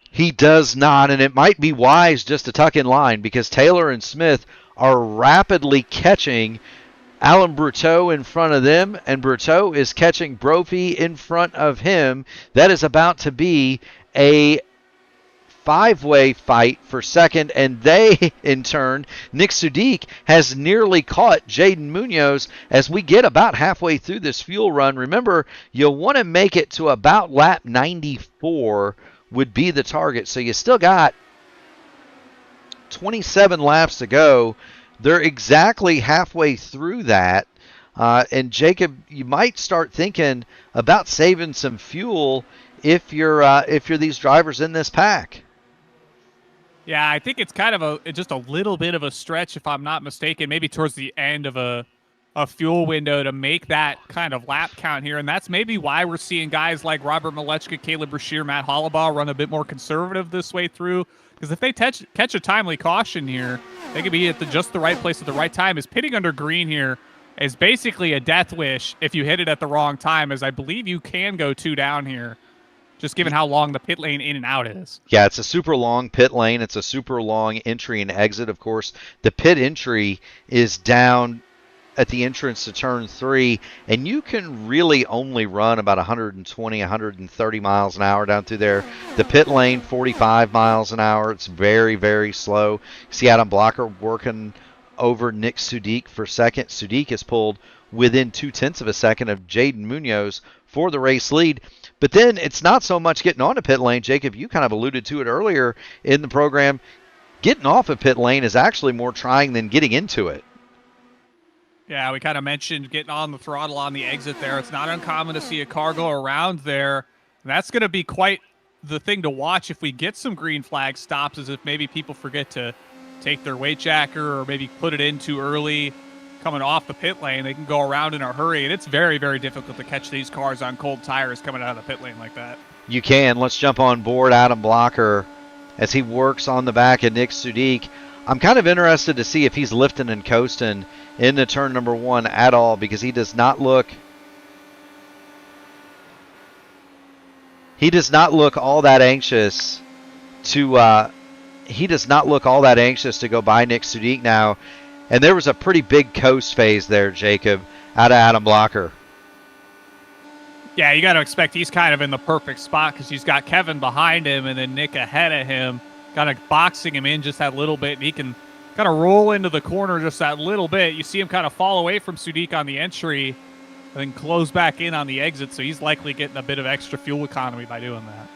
He does not, and it might be wise just to tuck in line, because Taylor and Smith are rapidly catching Alan Berteau in front of them, and Berteau is catching Brophy in front of him. That is about to be a 5-way fight for second, and they, in turn, Nick Sudik has nearly caught Jaden Munoz as we get about halfway through this fuel run. Remember, you'll want to make it to about lap 94 would be the target, so you still got 27 laps to go. They're exactly halfway through that, and Jacob, you might start thinking about saving some fuel if you're these drivers in this pack. Yeah, I think it's kind of just a little bit of a stretch, if I'm not mistaken, maybe towards the end of a fuel window to make that kind of lap count here. And that's maybe why we're seeing guys like Robert Malechka, Caleb Brashear, Matt Hollabaugh run a bit more conservative this way through. Because if they catch a timely caution here, they could be at just the right place at the right time. As pitting under green here is basically a death wish if you hit it at the wrong time, as I believe you can go 2 down here, just given how long the pit lane in and out is. Yeah, it's a super long pit lane. It's a super long entry and exit, of course. The pit entry is down at the entrance to turn 3, and you can really only run about 120, 130 miles an hour down through there. The pit lane, 45 miles an hour. It's very, very slow. See Adam Blocker working over Nick Sudik for second. Sudik is pulled within 0.2 of a second of Jaden Munoz for the race lead. But then it's not so much getting on a pit lane. Jacob, you kind of alluded to it earlier in the program. Getting off a pit lane is actually more trying than getting into it. Yeah, we kind of mentioned getting on the throttle on the exit there. It's not uncommon to see a car go around there. And that's going to be quite the thing to watch if we get some green flag stops, is if maybe people forget to take their weight jacker or maybe put it in too early coming off the pit lane. They can go around in a hurry, and it's very, very difficult to catch these cars on cold tires coming out of the pit lane like that. You can. Let's jump on board Adam Blocker as he works on the back of Nick Sudik. I'm kind of interested to see if he's lifting and coasting into turn number 1 at all, because he does not look all that anxious to go by Nick Sudik now. And there was a pretty big coast phase there, Jacob, out of Adam Blocker. Yeah, you got to expect he's kind of in the perfect spot, because he's got Kevin behind him and then Nick ahead of him, kind of boxing him in just that little bit, and he can kind of roll into the corner just that little bit. You see him kind of fall away from Sudik on the entry and then close back in on the exit, so he's likely getting a bit of extra fuel economy by doing that.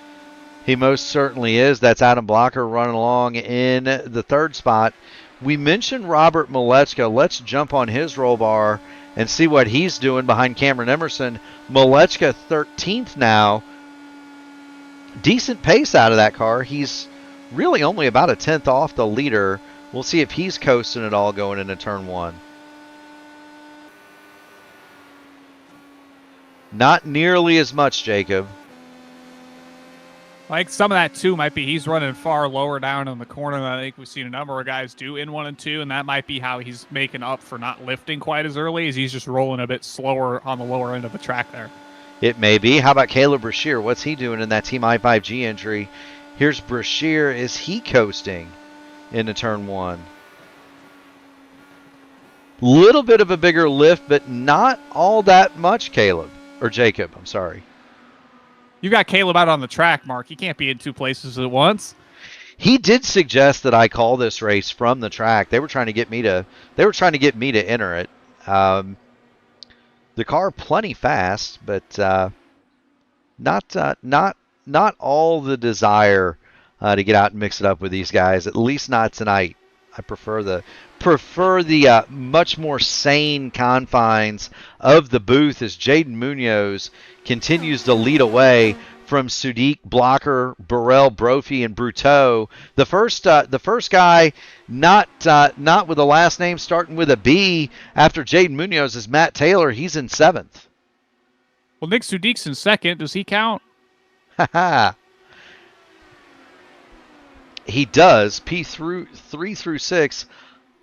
He most certainly is. That's Adam Blocker running along in the third spot. We mentioned Robert Malechka. Let's jump on his roll bar and see what he's doing behind Cameron Emerson. Malechka 13th now. Decent pace out of that car. He's really only about a 10th off the leader. We'll see if he's coasting at all going into turn one. Not nearly as much, Jacob. Like some of that too might be he's running far lower down in the corner than I think we've seen a number of guys do in 1 and 2, and that might be how he's making up for not lifting quite as early, as he's just rolling a bit slower on the lower end of the track there. It may be. How about Caleb Brashear? What's he doing in that Team I5G entry? Here's Brashear. Is he coasting into turn one? Little bit of a bigger lift, but not all that much, Caleb. Or Jacob, I'm sorry. You got Caleb out on the track, Mark. He can't be in two places at once. He did suggest that I call this race from the track. They were trying to get me to enter it. The car plenty fast, but not all the desire to get out and mix it up with these guys. At least not tonight. I prefer the much more sane confines of the booth as Jaden Munoz continues to lead away from Sadiq, Blocker, Burrell, Brophy, and Bruteau. The first guy not with a last name starting with a B after Jaden Munoz is Matt Taylor. He's in 7th. Well, Nick Sadiq's in 2nd. Does he count? He does. P through 3 through 6,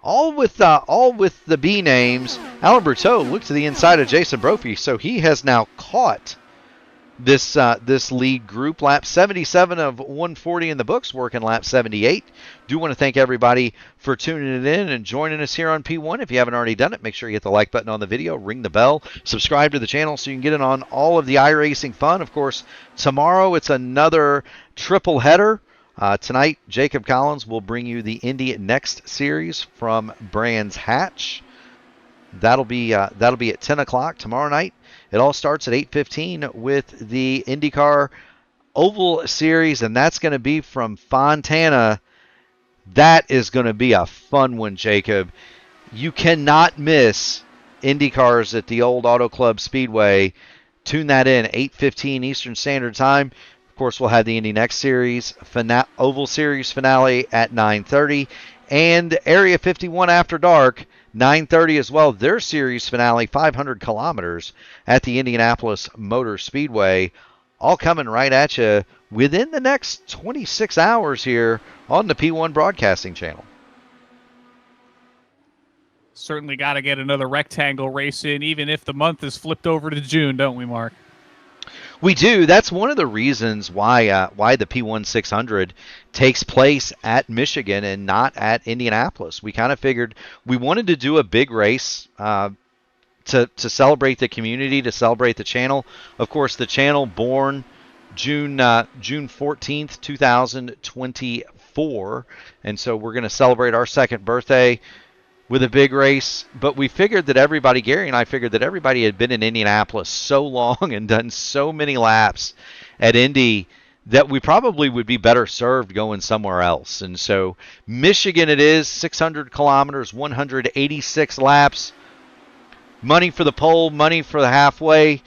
all with the B names. Alan Bruteau looked to the inside of Jason Brophy, so he has now caught this lead group. Lap 77 of 140 in the books, working lap 78. Do want to thank everybody for tuning in and joining us here on P1. If you haven't already done it, make sure you hit the like button on the video, ring the bell, subscribe to the channel so you can get in on all of the iRacing fun. Of course, tomorrow it's another triple header. Tonight, Jacob Collins will bring you the Indy Next Series from Brands Hatch. That'll be at 10 o'clock tomorrow night. It all starts at 8:15 with the INDYCAR Oval Series, and that's going to be from Fontana. That is going to be a fun one, Jacob. You cannot miss INDYCARs at the old Auto Club Speedway. Tune that in, 8:15 Eastern Standard Time. Of course, we'll have the Indy Next Series Oval Series finale at 9:30, and Area 51 After Dark, 9:30 as well. Their series finale, 500 kilometers at the Indianapolis Motor Speedway, all coming right at you within the next 26 hours here on the P1 Broadcasting Channel. Certainly got to get another rectangle race in, even if the month is flipped over to June, don't we, Mark? We do. That's one of the reasons why the P1 600 takes place at Michigan and not at Indianapolis. We kind of figured we wanted to do a big race to celebrate the community, to celebrate the channel. Of course, the channel born June 14th, 2024, and so we're going to celebrate our second birthday with a big race. But we figured that everybody, Gary and I figured that everybody had been in Indianapolis so long and done so many laps at Indy that we probably would be better served going somewhere else. And so Michigan it is, 600 kilometers, 186 laps. Money for the pole, money for the halfway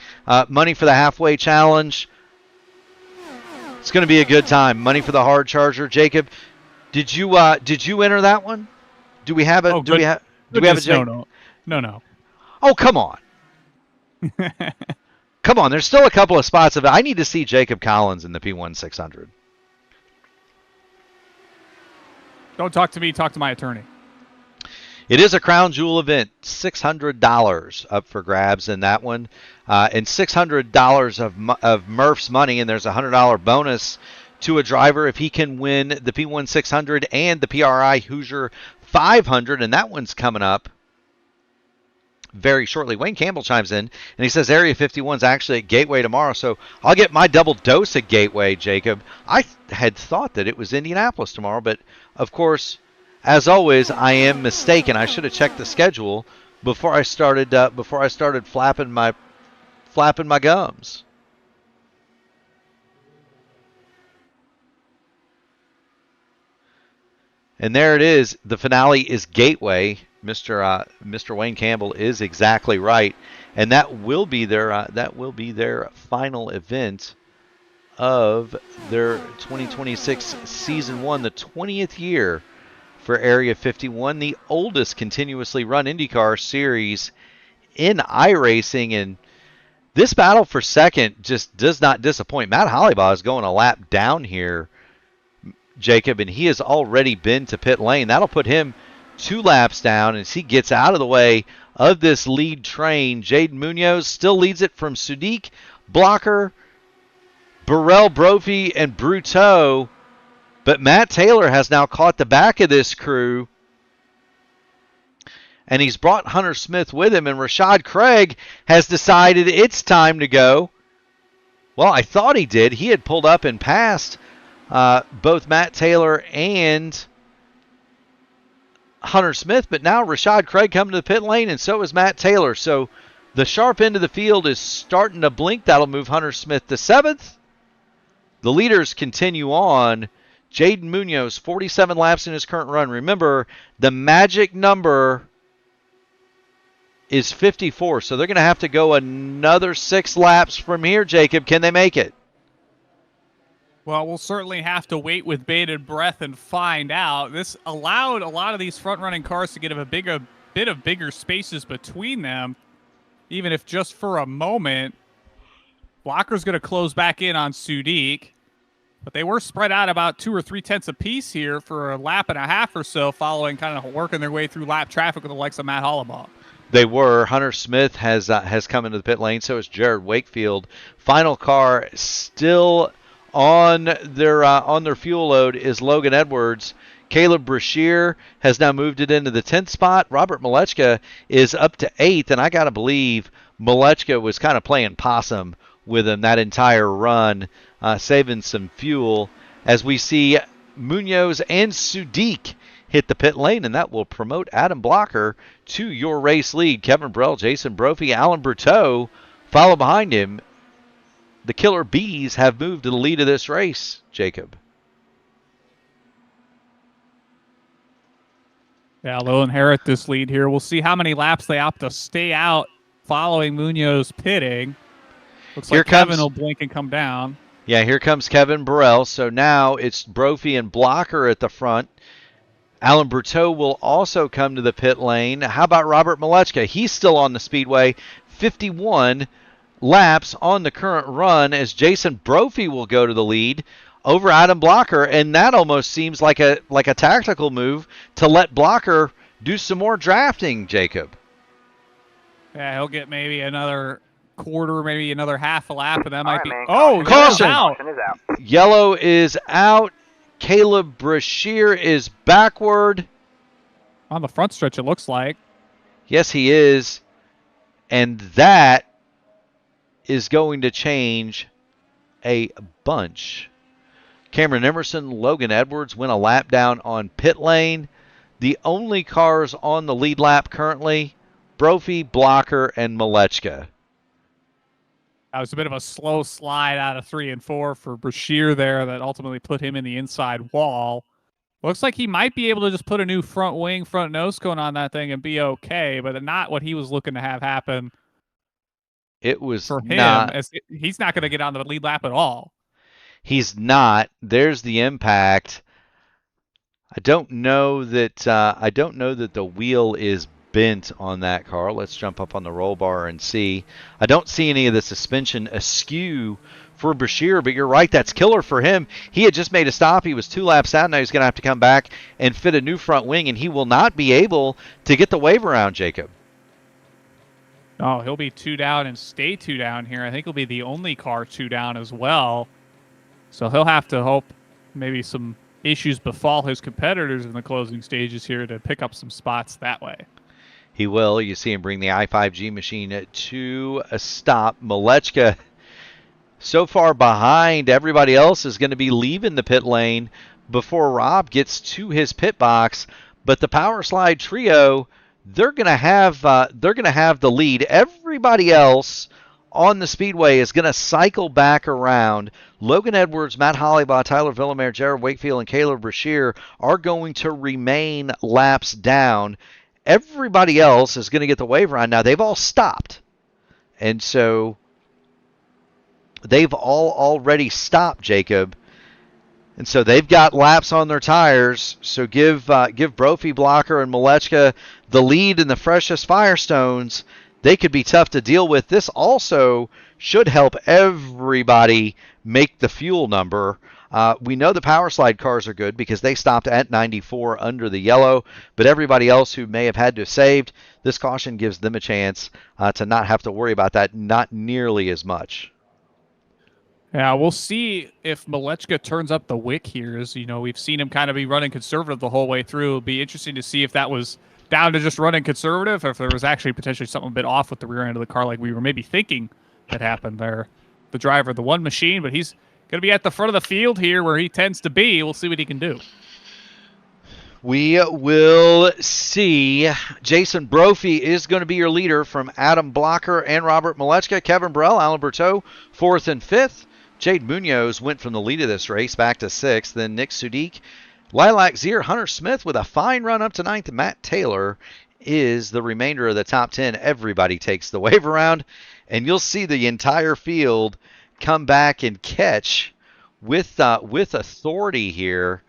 challenge. It's going to be a good time. Money for the hard charger. Jacob, did you enter that one? Do we have a? Oh, do we have a? No. Oh, come on. Come on. There's still a couple of spots of it. I need to see Jacob Collins in the P1 600. Don't talk to me. Talk to my attorney. It is a crown jewel event. $600 up for grabs in that one, and $600 of Murph's money, and there's a $100 bonus to a driver if he can win the P1 600 and the PRI Hoosier 500, and that one's coming up very shortly. Wayne Campbell chimes in, and he says Area 51's actually at Gateway tomorrow, so I'll get my double dose at Gateway, Jacob. I had thought that it was Indianapolis tomorrow, but of course, as always, I am mistaken. I should have checked the schedule before I started flapping my gums. And there it is. The finale is Gateway. Mr. Wayne Campbell is exactly right, and that will be their final event of their 2026 season 1, the 20th year for Area 51, the oldest continuously run IndyCar series in iRacing. And this battle for second just does not disappoint. Matt Hollybaugh is going a lap down here, Jacob, and he has already been to pit lane. That'll put him 2 laps down as he gets out of the way of this lead train. Jaden Munoz still leads it from Sudik, Blocker, Burrell, Brophy, and Bruteau. But Matt Taylor has now caught the back of this crew, and he's brought Hunter Smith with him, and Rashad Craig has decided it's time to go. Well, I thought he did. He had pulled up and passed both Matt Taylor and Hunter Smith, but now Rashad Craig coming to the pit lane, and so is Matt Taylor. So the sharp end of the field is starting to blink. That'll move Hunter Smith to 7th. The leaders continue on. Jaden Munoz, 47 laps in his current run. Remember, the magic number is 54, so they're going to have to go another 6 laps from here, Jacob. Can they make it? Well, we'll certainly have to wait with bated breath and find out. This allowed a lot of these front-running cars to get a bit of bigger spaces between them, even if just for a moment. Blocker's going to close back in on Sudik, but they were spread out about 2 or 3 tenths apiece here for a lap and a half or so, following kind of working their way through lap traffic with the likes of Matt Hollibaugh. They were. Hunter Smith has come into the pit lane. So is Jared Wakefield. Final car still on their fuel load is Logan Edwards. Caleb Brashear has now moved it into the 10th spot. Robert Malechka is up to 8th, and I got to believe Malechka was kind of playing possum with him that entire run, saving some fuel, as we see Munoz and Sudik hit the pit lane, and that will promote Adam Blocker to your race lead. Kevin Burrell, Jason Brophy, Alan Bruteau follow behind him. The Killer Bees have moved to the lead of this race, Jacob. Yeah, they'll inherit this lead here. We'll see how many laps they opt to stay out following Munoz pitting. Looks like Kevin will blink and come down. Yeah, here comes Kevin Burrell. So now it's Brophy and Blocker at the front. Alan Bruteau will also come to the pit lane. How about Robert Malechka? He's still on the speedway. 51 laps on the current run as Jason Brophy will go to the lead over Adam Blocker, and that almost seems like a tactical move to let Blocker do some more drafting, Jacob. Yeah, he'll get maybe another quarter, maybe another half a lap, and that might be... Man, oh, caution! Caution is out. Yellow is out. Caleb Brashear is backward. On the front stretch, it looks like. Yes, he is. And that is going to change a bunch. Cameron Emerson, Logan Edwards went a lap down on pit lane. The only cars on the lead lap currently, Brophy, Blocker, and Malechka. That was a bit of a slow slide out of 3 and 4 for Brashear there that ultimately put him in the inside wall. Looks like he might be able to just put a new front wing, front nose cone on that thing and be okay, but not what he was looking to have happen. It was for him, not. He's not going to get on the lead lap at all. He's not. There's the impact. I don't know that the wheel is bent on that car. Let's jump up on the roll bar and see. I don't see any of the suspension askew for Brashear, but you're right, that's killer for him. He had just made a stop. He was 2 laps out. Now he's going to have to come back and fit a new front wing, and he will not be able to get the wave around, Jacob. Oh, he'll be 2 down and stay 2 down here. I think he'll be the only car 2 down as well. So he'll have to hope maybe some issues befall his competitors in the closing stages here to pick up some spots that way. He will. You see him bring the i5G machine to a stop. Malechka, so far behind everybody else, is going to be leaving the pit lane before Rob gets to his pit box. But the Power Slide trio, they're going to have the lead. Everybody else on the speedway is going to cycle back around. Logan Edwards, Matt Hollybaugh, Tyler Villamere, Jared Wakefield, and Caleb Brashear are going to remain laps down. Everybody else is going to get the wave around. Now, they've all stopped. And so they've all already stopped, Jacob. And so they've got laps on their tires. So give Brophy, Blocker, and Malechka the lead in the freshest Firestones. They could be tough to deal with. This also should help everybody make the fuel number. We know the Power Slide cars are good because they stopped at 94 under the yellow, but everybody else who may have had to have saved, this caution gives them a chance to not have to worry about that, not nearly as much. Yeah, we'll see if Malechka turns up the wick here. As you know, we've seen him kind of be running conservative the whole way through. It'll be interesting to see if that was down to just running conservative, or if there was actually potentially something a bit off with the rear end of the car, like we were maybe thinking had happened there. The driver, the one machine, but he's going to be at the front of the field here where he tends to be. We'll see what he can do. We will see. Jason Brophy is going to be your leader from Adam Blocker and Robert Malechka. Kevin Burrell, Alan Berteau, 4th and 5th. Jade Munoz went from the lead of this race back to 6th. Then Nick Sudik, Lilac Zier, Hunter Smith with a fine run up to 9th. Matt Taylor is the remainder of the top 10. Everybody takes the wave around, and you'll see the entire field come back and catch with authority here.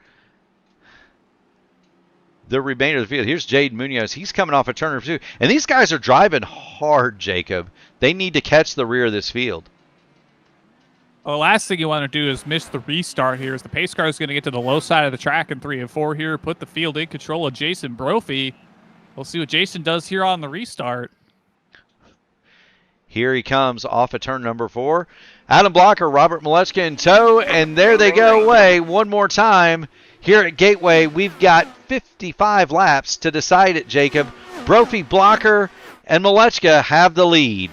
The remainder of the field. Here's Jade Munoz. He's coming off a turn or two. And these guys are driving hard, Jacob. They need to catch the rear of this field. Well, the last thing you want to do is miss the restart here, as the pace car is going to get to the low side of the track in 3 and 4 here, put the field in control of Jason Brophy. We'll see what Jason does here on the restart. Here he comes off of turn number 4. Adam Blocker, Robert Malechka in tow, and there they go away one more time. Here at Gateway, we've got 55 laps to decide it, Jacob. Brophy, Blocker, and Malechka have the lead.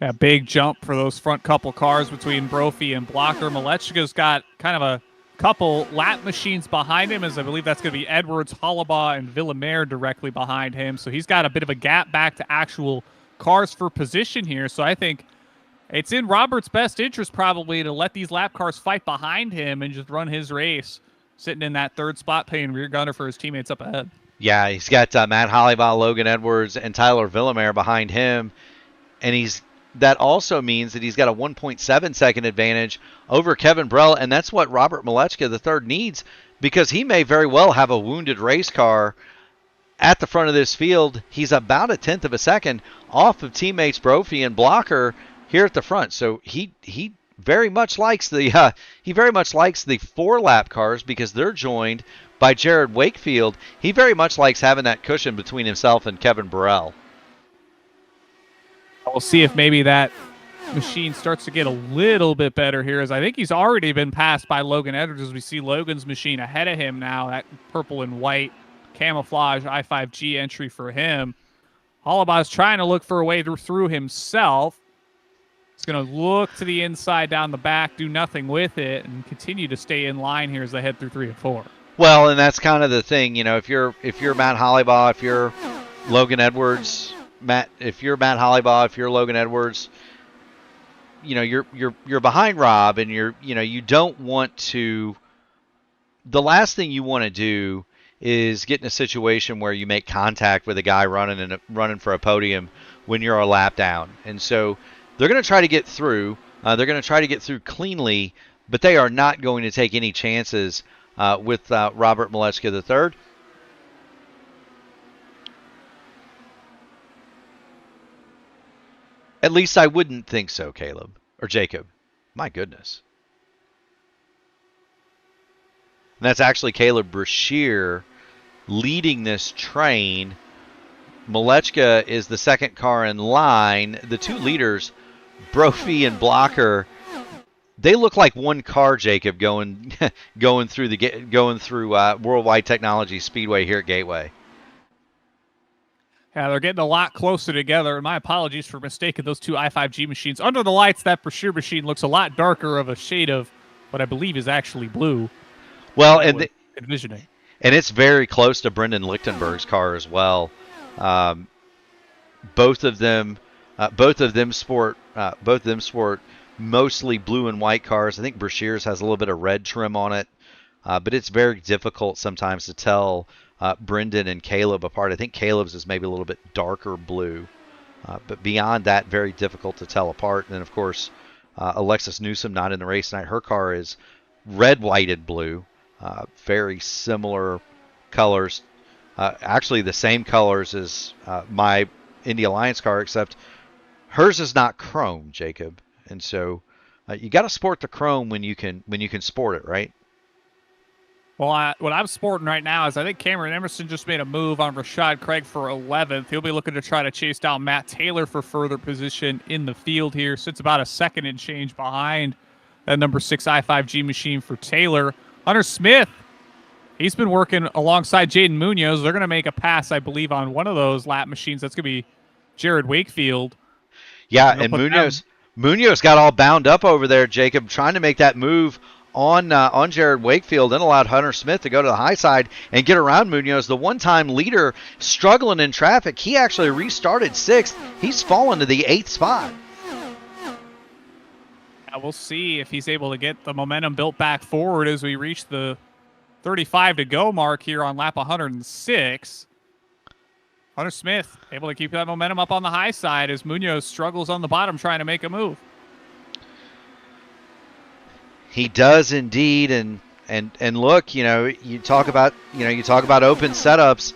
Yeah, big jump for those front couple cars between Brophy and Blocker. Malechka's got kind of a couple lap machines behind him, as I believe that's going to be Edwards, Hollibaugh, and Villamere directly behind him. So he's got a bit of a gap back to actual cars for position here. So I think it's in Robert's best interest probably to let these lap cars fight behind him and just run his race, sitting in that 3rd spot, paying rear gunner for his teammates up ahead. Yeah, he's got Matt Hollibaugh, Logan Edwards, and Tyler Villamere behind him. And that also means that he's got a 1.7 second advantage over Kevin Burrell, and that's what Robert Malechka III needs, because he may very well have a wounded race car at the front of this field. He's about a 1/10 of a second off of teammates Brophy and Blocker here at the front. So he very much likes the 4-lap cars because they're joined by Jared Wakefield. He very much likes having that cushion between himself and Kevin Burrell. We'll see if maybe that machine starts to get a little bit better here, as I think he's already been passed by Logan Edwards, as we see Logan's machine ahead of him now. That purple and white camouflage I5G entry for him. Hollibaugh's trying to look for a way through himself. He's going to look to the inside down the back, do nothing with it, and continue to stay in line here as they head through 3 and 4. Well, and that's kind of the thing, if you're Matt Hollibaugh, if you're Logan Edwards, if you're Matt Hollibaugh, if you're Logan Edwards, you're behind Rob, and you don't want to. The last thing you want to do is get in a situation where you make contact with a guy running for a podium when you're a lap down. And so they're going to try to get through. They're going to try to get through cleanly, but they are not going to take any chances with Robert Malechka III. At least I wouldn't think so, Caleb. Or Jacob. My goodness. And that's actually Caleb Brashear leading this train. Malechka is the second car in line. The two leaders, Brophy and Blocker, they look like one car, Jacob, going through Worldwide Technology Speedway here at Gateway. Yeah, they're getting a lot closer together, and my apologies for mistaking those two I5G machines. Under the lights, that Brashear machine looks a lot darker of a shade of what I believe is actually blue. Well, and envisioning. And it's very close to Brendan Lichtenberg's car as well. Both of them sport mostly blue and white cars. I think Brashear's has a little bit of red trim on it, but it's very difficult sometimes to tell Brendan and Caleb apart. I think Caleb's is maybe a little bit darker blue, but beyond that, very difficult to tell apart. And then, of course, Alexis Newsom, not in the race tonight. Her car is red, whited blue, very similar colors. Actually, the same colors as my Indy Alliance car, except hers is not chrome, Jacob. And so you got to sport the chrome when you can sport it, right? Well, what I'm sporting right now is I think Cameron Emerson just made a move on Rashad Craig for 11th. He'll be looking to try to chase down Matt Taylor for further position in the field here. Sits about a second and change behind that number 6 i5G machine for Taylor. Hunter Smith, he's been working alongside Jaden Munoz. They're going to make a pass, I believe, on one of those lap machines. That's going to be Jared Wakefield. Yeah, and Munoz got all bound up over there, Jacob, trying to make that move on Jared Wakefield, and allowed Hunter Smith to go to the high side and get around Munoz. The one-time leader struggling in traffic. He actually restarted 6th. He's fallen to the 8th spot. Yeah, we'll see if he's able to get the momentum built back forward as we reach the 35 to go mark here on lap 106. Hunter Smith able to keep that momentum up on the high side as Munoz struggles on the bottom trying to make a move. He does indeed, and look, you talk about open setups.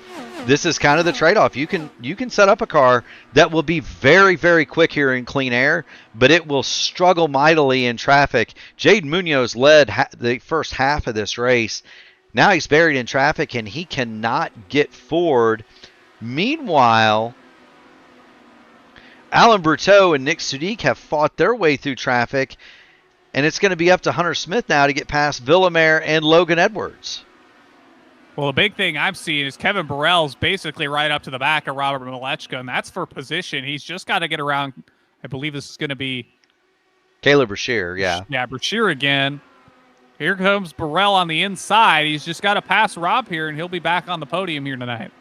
This is kind of the trade-off. You can set up a car that will be very, very quick here in clean air, but it will struggle mightily in traffic. Jaden Munoz led the first half of this race. Now he's buried in traffic, and he cannot get forward. Meanwhile, Alan Berteau and Nick Sudik have fought their way through traffic, and it's going to be up to Hunter Smith now to get past Villamere and Logan Edwards. Well, the big thing I'm seeing is Kevin Burrell's basically right up to the back of Robert Malechka, and that's for position. He's just got to get around. I believe this is going to be Caleb Brashear, yeah. Yeah, Brashear again. Here comes Burrell on the inside. He's just got to pass Rob here, and he'll be back on the podium here tonight.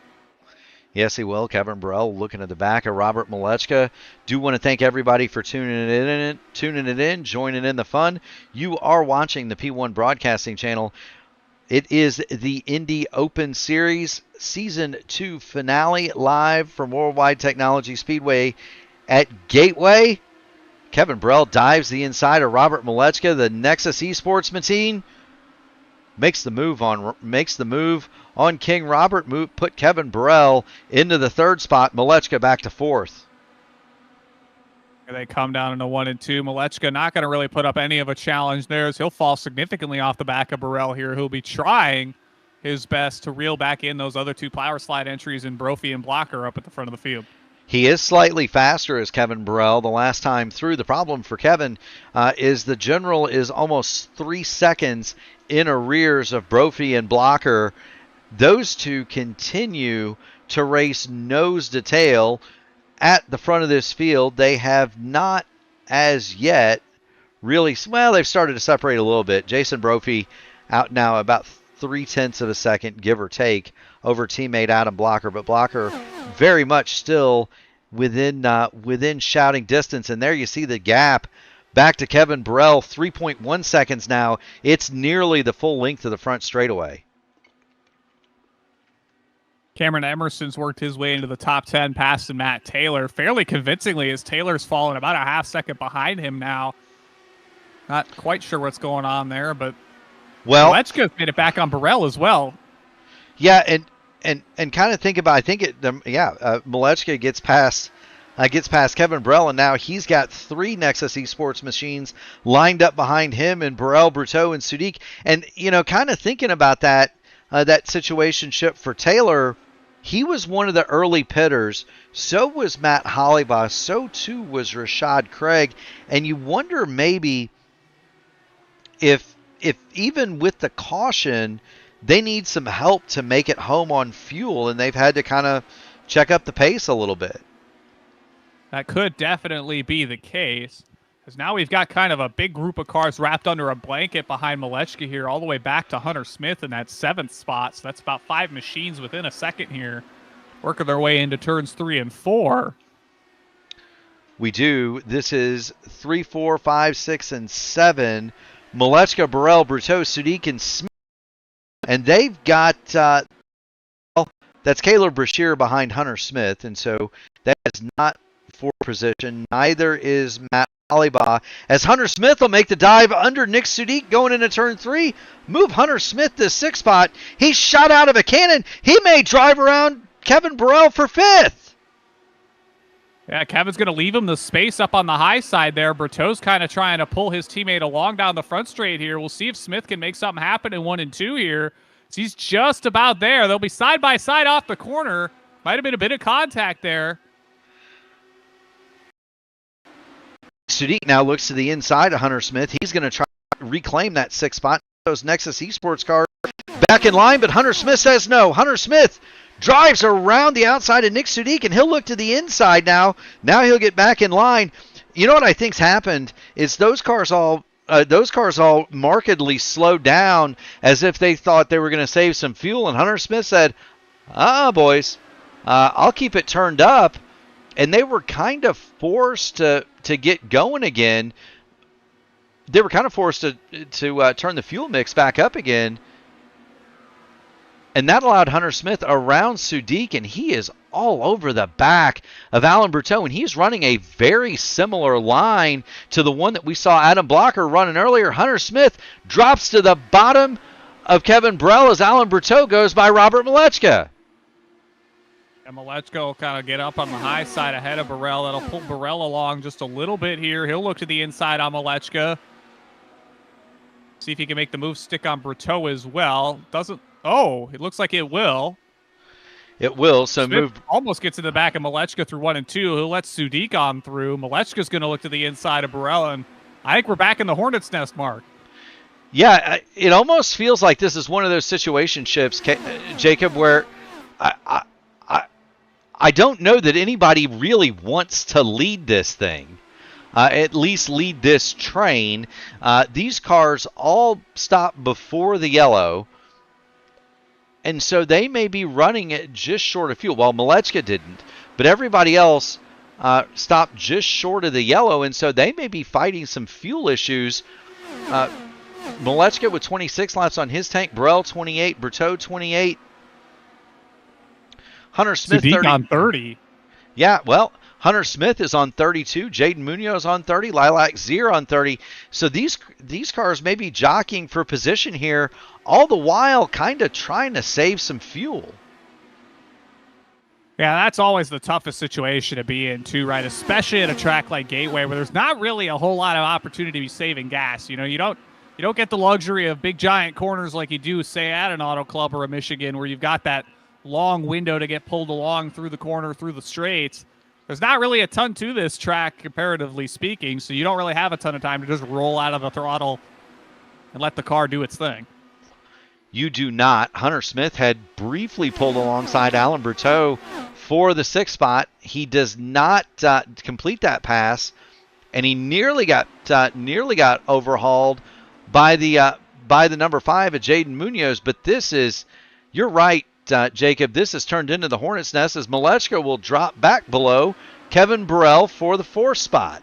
Yes, he will. Kevin Burrell looking at the back of Robert Malechka. Do want to thank everybody for tuning it in, joining in the fun. You are watching the P1 Broadcasting Channel. It is the Indy Open Series Season 2 finale live from Worldwide Technology Speedway at Gateway. Kevin Burrell dives the inside of Robert Malechka. The Nexus Esports machine makes the move on King Robert. Put Kevin Burrell into the 3rd spot. Malechka back to 4th. They come down into 1 and 2. Malechka not going to really put up any of a challenge there, as he'll fall significantly off the back of Burrell here. He'll be trying his best to reel back in those other 2 power slide entries in Brophy and Blocker up at the front of the field. He is slightly faster as Kevin Burrell the last time through. The problem for Kevin is the general is almost 3 seconds in arrears of Brophy and Blocker. Those 2 continue to race nose to tail at the front of this field. They have not as yet really, well, they've started to separate a little bit. Jason Brophy out now about 0.3 of a second, give or take, over teammate Adam Blocker, but Blocker very much still within shouting distance. And there you see the gap back to Kevin Burrell, 3.1 seconds now. It's nearly the full length of the front straightaway. Cameron Emerson's worked his way into the top 10, passing Matt Taylor fairly convincingly, as Taylor's fallen about a half second behind him now. Not quite sure what's going on there, but Malechka's made it back on Burrell as well. Yeah, and kind of think about, I think Malechka gets past Kevin Burrell, and now he's got 3 Nexus Esports machines lined up behind him, and Burrell, Berteau, and Sudik. And kind of thinking about that situationship for Taylor. He was one of the early pitters. So was Matt Hollybaugh. So too was Rashad Craig. And you wonder maybe if even with the caution, they need some help to make it home on fuel, and they've had to kind of check up the pace a little bit. That could definitely be the case. Because now we've got kind of a big group of cars wrapped under a blanket behind Malechka here, all the way back to Hunter Smith in that 7th spot. So that's about 5 machines within a second here, working their way into turns 3 and 4. We do. This is 3, 4, 5, 6, and 7. Malechka, Burrell, Bruteau, Sudik, and Smith. And they've got, that's Caleb Brashear behind Hunter Smith. And so that is not for position. Neither is Matt Alibaugh, as Hunter Smith will make the dive under Nick Sudik going into turn 3. Move Hunter Smith to 6th spot. He's shot out of a cannon. He may drive around Kevin Burrell for 5th. Yeah, Kevin's going to leave him the space up on the high side there. Berteau's kind of trying to pull his teammate along down the front straight here. We'll see if Smith can make something happen in 1 and 2 here. So he's just about there. They'll be side by side off the corner. Might have been a bit of contact there. Sudik now looks to the inside of Hunter Smith. He's going to try to reclaim that 6th spot. Those Nexus Esports cars back in line, but Hunter Smith says no. Hunter Smith drives around the outside of Nick Sudik, and he'll look to the inside now. Now he'll get back in line. You know what I think's happened is those cars all markedly slowed down as if they thought they were going to save some fuel, and Hunter Smith said, boys, I'll keep it turned up. And they were kind of forced to get going again. They were kind of forced to turn the fuel mix back up again. And that allowed Hunter Smith around Sudik, and he is all over the back of Alan Berteau, and he's running a very similar line to the one that we saw Adam Blocker running earlier. Hunter Smith drops to the bottom of Kevin Burrell as Alan Berteau goes by Robert Malechka. And Malechka will kind of get up on the high side ahead of Burrell. That'll pull Burrell along just a little bit here. He'll look to the inside on Malechka. See if he can make the move stick on Berteau as well. Doesn't. Oh, it looks like it will. It will. So Smith move. Almost gets in the back of Malechka through 1 and 2. He'll let Sudik on through. Malechka's going to look to the inside of Burrell. And I think we're back in the Hornet's nest, Mark. Yeah, it almost feels like this is one of those situationships, Jacob, where I don't know that anybody really wants to lead this thing, at least lead this train. These cars all stop before the yellow, and so they may be running it just short of fuel. Well, Malechka didn't, but everybody else stopped just short of the yellow, and so they may be fighting some fuel issues. Malechka with 26 laps on his tank, Burrell 28, Berteau 28. Hunter Smith on 30. Yeah, well, Hunter Smith is on 32. Jaden Munoz on 30. Lilac Zier on 30. So these cars may be jockeying for position here, all the while kind of trying to save some fuel. Yeah, that's always the toughest situation to be in, too, right? Especially at a track like Gateway, where there's not really a whole lot of opportunity to be saving gas. You know, you don't get the luxury of big giant corners like you do, say, at an Auto Club or a Michigan, where you've got that long window to get pulled along through the corner, through the straights. There's not really a ton to this track, comparatively speaking, so you don't really have a ton of time to just roll out of the throttle and let the car do its thing. You do not. Hunter Smith had briefly pulled alongside Alan Berteau for the 6th spot. He does not complete that pass, and he nearly got overhauled by the number 5 of Jaden Munoz. But this is, you're right, Jacob, this has turned into the Hornet's Nest as Malechka will drop back below Kevin Burrell for the 4th spot.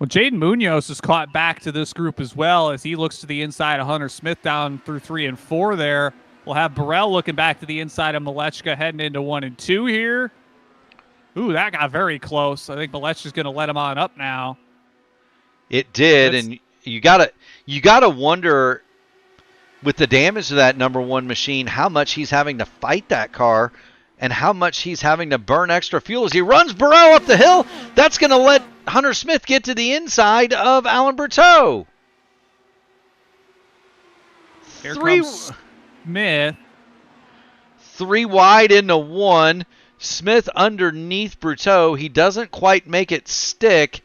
Well, Jaden Munoz is caught back to this group as well as he looks to the inside of Hunter Smith down through 3 and 4 there. We'll have Burrell looking back to the inside of Malechka heading into 1 and 2 here. Ooh, that got very close. I think Malechka's going to let him on up now. It did, and you gotta wonder, with the damage to that number 1 machine, how much he's having to fight that car and how much he's having to burn extra fuel as he runs Burrell up the hill. That's going to let Hunter Smith get to the inside of Alan Berteau. Here comes Smith. 3 wide into 1. Smith underneath Berteau. He doesn't quite make it stick.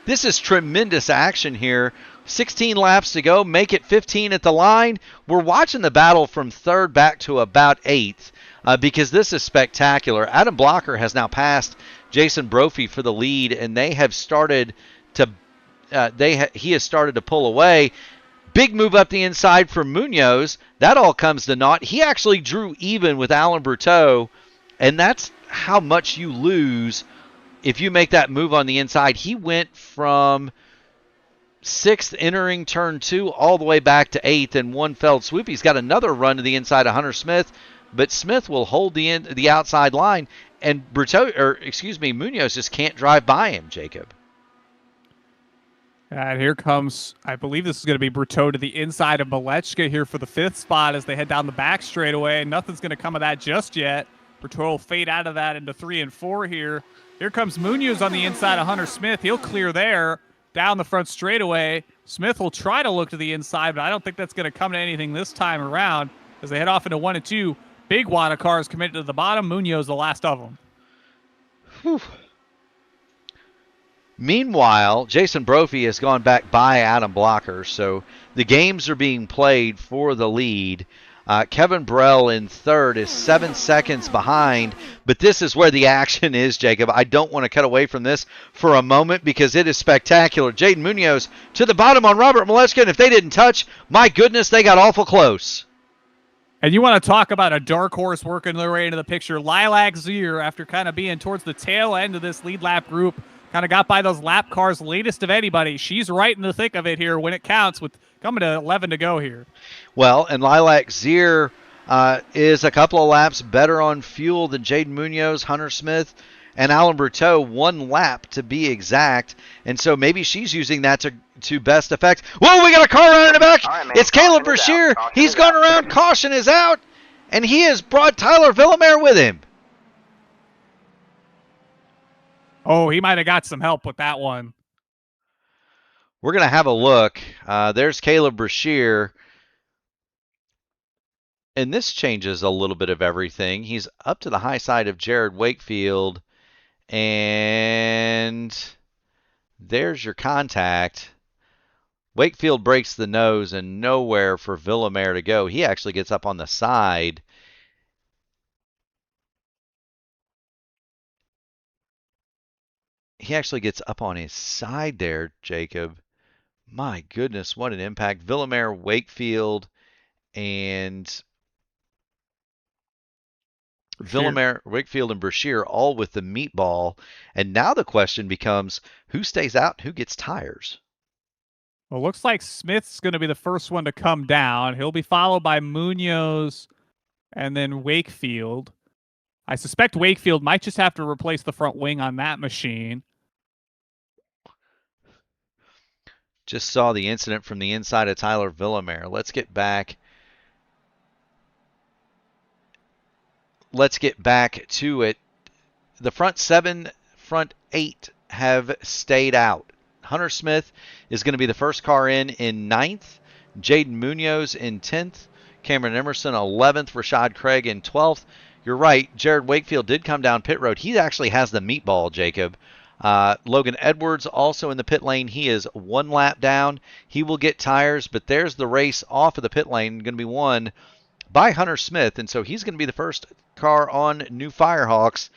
This is tremendous action here. 16 laps to go. Make it 15 at the line. We're watching the battle from 3rd back to about 8th because this is spectacular. Adam Blocker has now passed Jason Brophy for the lead, and they have started to he has started to pull away. Big move up the inside for Munoz. That all comes to naught. He actually drew even with Alan Berteau, and that's how much you lose if you make that move on the inside. He went from 6th entering turn 2 all the way back to 8th in one fell swoop. He's got another run to the inside of Hunter Smith, but Smith will hold the outside line, and Munoz just can't drive by him, Jacob. And here comes, I believe this is going to be Berteau to the inside of Malechka here for the 5th spot as they head down the back straightaway. Nothing's going to come of that just yet. Berteau will fade out of that into 3 and 4 here. Here comes Munoz on the inside of Hunter Smith. He'll clear there down the front straightaway. Smith will try to look to the inside, but I don't think that's going to come to anything this time around as they head off into 1 and 2. Big wad of cars committed to the bottom. Munoz the last of them. Whew. Meanwhile, Jason Brophy has gone back by Adam Blocker, so the games are being played for the lead. Kevin Burrell in 3rd is 7 seconds behind, but this is where the action is, Jacob. I don't want to cut away from this for a moment because it is spectacular. Jaden Munoz to the bottom on Robert Malechka, and if they didn't touch, my goodness, they got awful close. And you want to talk about a dark horse working their way into the picture. Lilac Zier, after kind of being towards the tail end of this lead lap group, kind of got by those lap cars latest of anybody. She's right in the thick of it here when it counts with coming to 11 to go here. Well, and Lilac Zier is a couple of laps better on fuel than Jaden Munoz, Hunter Smith, and Alan Berteau, 1 lap to be exact. And so maybe she's using that to best effect. Whoa, we got a car right in the back. Right, it's Caleb Brashear. He's gone around. Caution is out. And he has brought Tyler Villamere with him. Oh, he might have got some help with that one. We're going to have a look. There's Caleb Brashear. And this changes a little bit of everything. He's up to the high side of Jared Wakefield. And there's your contact. Wakefield breaks the nose and nowhere for Villamere to go. He actually gets up on the side. He actually gets up on his side there, Jacob. My goodness, what an impact. Villamere, Wakefield, and Villamere, Wakefield, and Brashear all with the meatball. And now the question becomes, who stays out, who gets tires? Well, looks like Smith's going to be the first one to come down. He'll be followed by Munoz and then Wakefield. I suspect Wakefield might just have to replace the front wing on that machine. Just saw the incident from the inside of Tyler Villamere. Let's get back. Let's get back to it. The front 7, front 8 have stayed out. Hunter Smith is going to be the first car in 9th. Jaden Munoz in 10th. Cameron Emerson 11th. Rashad Craig in 12th. You're right. Jared Wakefield did come down pit road. He actually has the meatball, Jacob. Logan Edwards also in the pit lane. He is 1 lap down. He will get tires, but there's the race off of the pit lane, going to be won by Hunter Smith, and so he's going to be the first car on New Firehawks.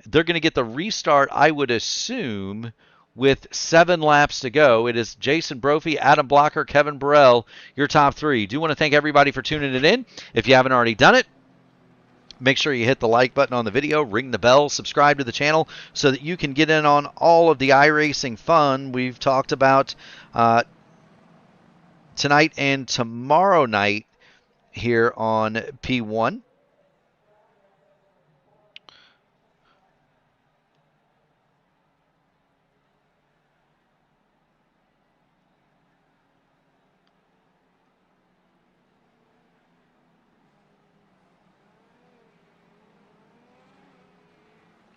They're going to get the restart, I would assume, with 7 laps to go. It is Jason Brophy, Adam Blocker, Kevin Burrell, your top 3. Do want to thank everybody for tuning it in. If you haven't already done it, make sure you hit the like button on the video, ring the bell, subscribe to the channel so that you can get in on all of the iRacing fun we've talked about tonight and tomorrow night here on P1.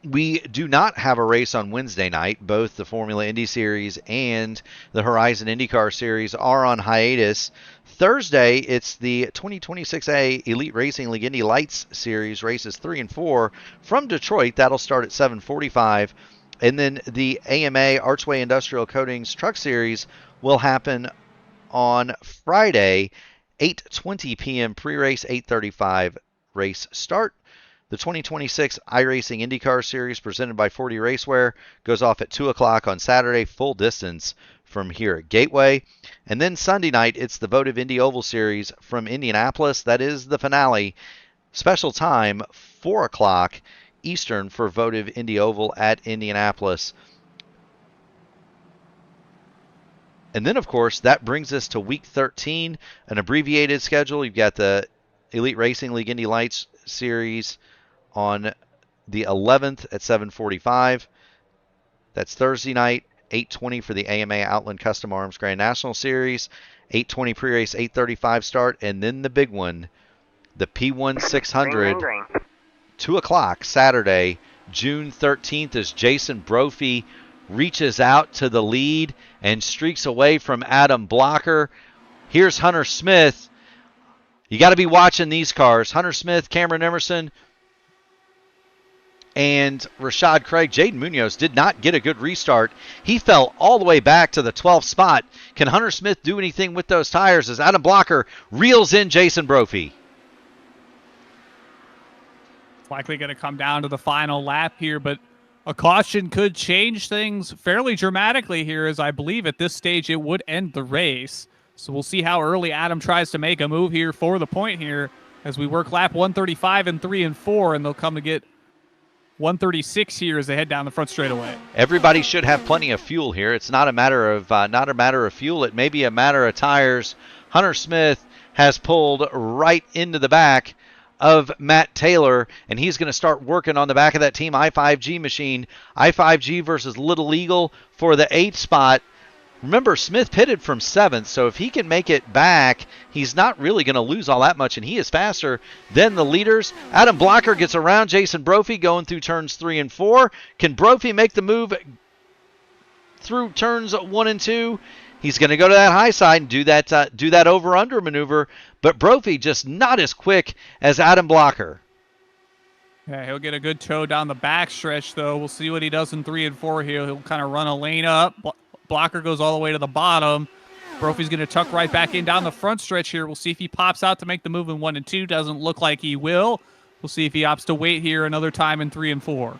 We do not have a race on Wednesday night. Both the Formula Indy Series and the Horizon INDYCAR Series are on hiatus. Thursday, it's the 2026A Elite Racing League Indy Lights Series, races 3 and 4 from Detroit. That'll start at 7:45. And then the AMA Archway Industrial Coatings Truck Series will happen on Friday, 8:20 p.m. pre-race, 8:35 race start. The 2026 iRacing INDYCAR Series presented by 40 Racewear goes off at 2 o'clock on Saturday, full distance from here at Gateway. And then Sunday night, it's the Votive Indy Oval Series from Indianapolis. That is the finale. Special time, 4 o'clock Eastern for Votive Indy Oval at Indianapolis. And then, of course, that brings us to Week 13, an abbreviated schedule. You've got the Elite Racing League Indy Lights Series on the 11th at 7:45. That's Thursday night, 8:20 for the AMA Outland Custom Arms Grand National Series, 8:20 pre-race, 8:35 start, and then the big one, the P1 600, 2 o'clock Saturday, June 13th, as Jason Brophy reaches out to the lead and streaks away from Adam Blocker. Here's Hunter Smith. You got to be watching these cars. Hunter Smith, Cameron Emerson, and Rashad Craig. Jaden Munoz did not get a good restart. He fell all the way back to the 12th spot. Can Hunter Smith do anything with those tires as Adam Blocker reels in Jason Brophy? It's likely going to come down to the final lap here, but a caution could change things fairly dramatically here, as I believe at this stage it would end the race. So we'll see how early Adam tries to make a move here for the point here as we work lap 135 and 3 and 4, and they'll come to get 136 here as they head down the front straightaway. Everybody should have plenty of fuel here. It's not a matter of fuel. It may be a matter of tires. Hunter Smith has pulled right into the back of Matt Taylor, and he's going to start working on the back of that Team I5G machine. I5G versus Little Eagle for the 8th spot. Remember, Smith pitted from 7th, so if he can make it back, he's not really going to lose all that much, and he is faster than the leaders. Adam Blocker gets around Jason Brophy going through turns 3 and 4. Can Brophy make the move through turns 1 and 2? He's going to go to that high side and do that over-under maneuver, but Brophy just not as quick as Adam Blocker. Yeah, he'll get a good tow down the backstretch, though. We'll see what he does in 3 and 4 here. He'll kind of run a lane up. Blocker goes all the way to the bottom. Brophy's going to tuck right back in down the front stretch here. We'll see if he pops out to make the move in 1 and 2. Doesn't look like he will. We'll see if he opts to wait here another time in 3 and 4.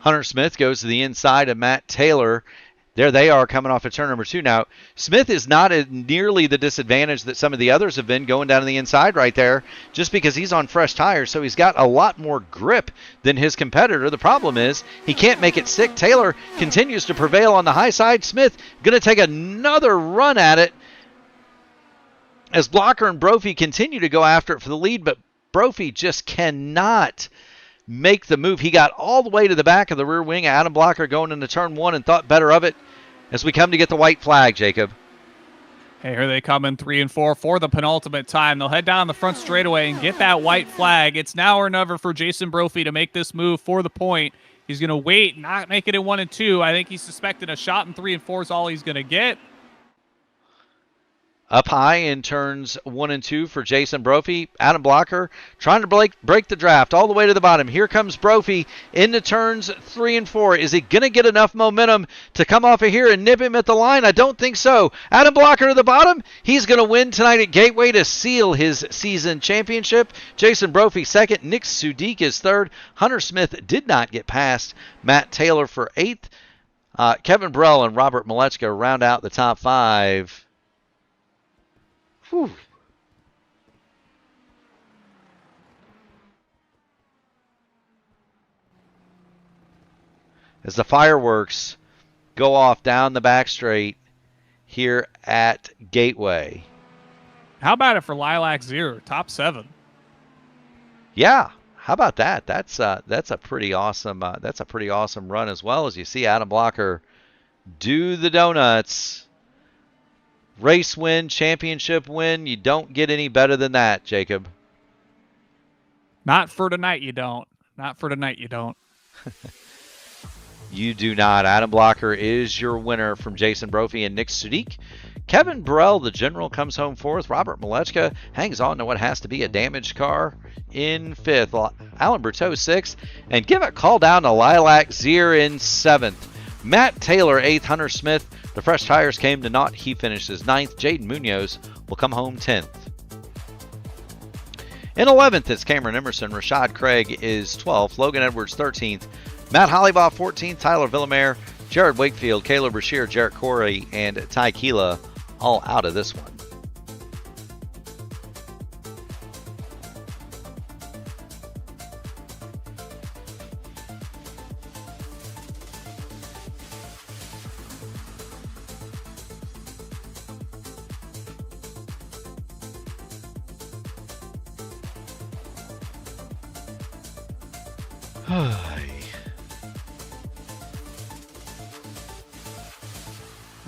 Hunter Smith goes to the inside of Matt Taylor. There they are coming off of turn number 2. Now, Smith is not at nearly the disadvantage that some of the others have been going down to the inside right there, just because he's on fresh tires, so he's got a lot more grip than his competitor. The problem is he can't make it stick. Taylor continues to prevail on the high side. Smith going to take another run at it as Blocker and Brophy continue to go after it for the lead, but Brophy just cannot make the move. He got all the way to the back of the rear wing. Adam Blocker going into turn 1 and thought better of it as we come to get the white flag, Jacob. Hey, here they come in 3 and 4 for the penultimate time. They'll head down the front straightaway and get that white flag. It's now or never for Jason Brophy to make this move for the point. He's going to wait, not make it in 1 and 2. I think he's suspecting a shot in 3 and 4 is all he's going to get. Up high in turns 1 and 2 for Jason Brophy. Adam Blocker trying to break the draft all the way to the bottom. Here comes Brophy into turns 3 and 4. Is he going to get enough momentum to come off of here and nip him at the line? I don't think so. Adam Blocker to the bottom. He's going to win tonight at Gateway to seal his season championship. Jason Brophy second. Nick Sudik is third. Hunter Smith did not get past Matt Taylor for 8th. Kevin Burrell and Robert Malechka round out the top 5. Whew. As the fireworks go off down the back straight here at Gateway. How about it for Lilac Zero, top 7? Yeah, how about that? That's a pretty awesome run, as well as you see Adam Blocker do the donuts. Race win, championship win. You don't get any better than that, Jacob. Not for tonight, you don't. Not for tonight, you don't. You do not. Adam Blocker is your winner from Jason Brophy and Nick Sudik. Kevin Burrell, the general, comes home 4th. Robert Malechka hangs on to what has to be a damaged car in 5th. Alan Berteau 6th. And give a call down to Lilac Zier in 7th. Matt Taylor 8th. Hunter Smith, the fresh tires came to naught. He finishes 9th. Jaden Munoz will come home 10th. In 11th, it's Cameron Emerson. Rashad Craig is 12th. Logan Edwards, 13th. Matt Hollybaugh, 14th. Tyler Villamere, Jared Wakefield, Caleb Brashear, Jarrett Corey, and Ty Keela all out of this one.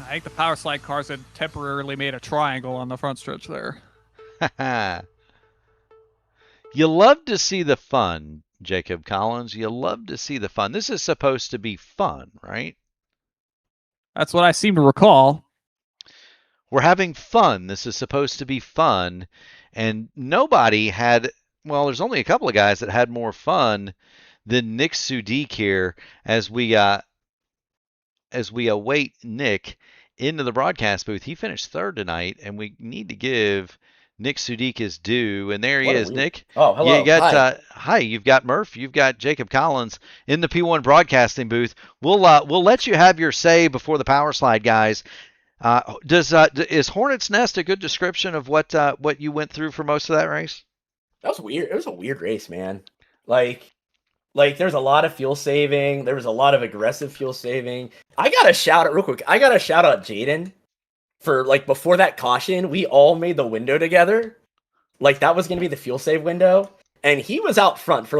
I think the power slide cars had temporarily made a triangle on the front stretch there. You love to see the fun, Jacob Collins. You love to see the fun. This is supposed to be fun, right? That's what I seem to recall. We're having fun. This is supposed to be fun. And nobody had, well, there's only a couple of guys that had more fun than Nick Sudik here as we await Nick into the broadcast booth. He finished third tonight, and we need to give Nick Sudik his due. And there he is, Nick. Oh, hello. Yeah, you got hi. You've got Murph. You've got Jacob Collins in the P1 broadcasting booth. We'll let you have your say before the power slide, guys. Is Hornet's Nest a good description of what you went through for most of that race? That was weird. It was a weird race, man. Like there's a lot of fuel saving. There was a lot of aggressive fuel saving. I got to shout out real quick. I got to shout out Jaden for before that caution, we all made the window together. That was going to be the fuel save window. And he was out front for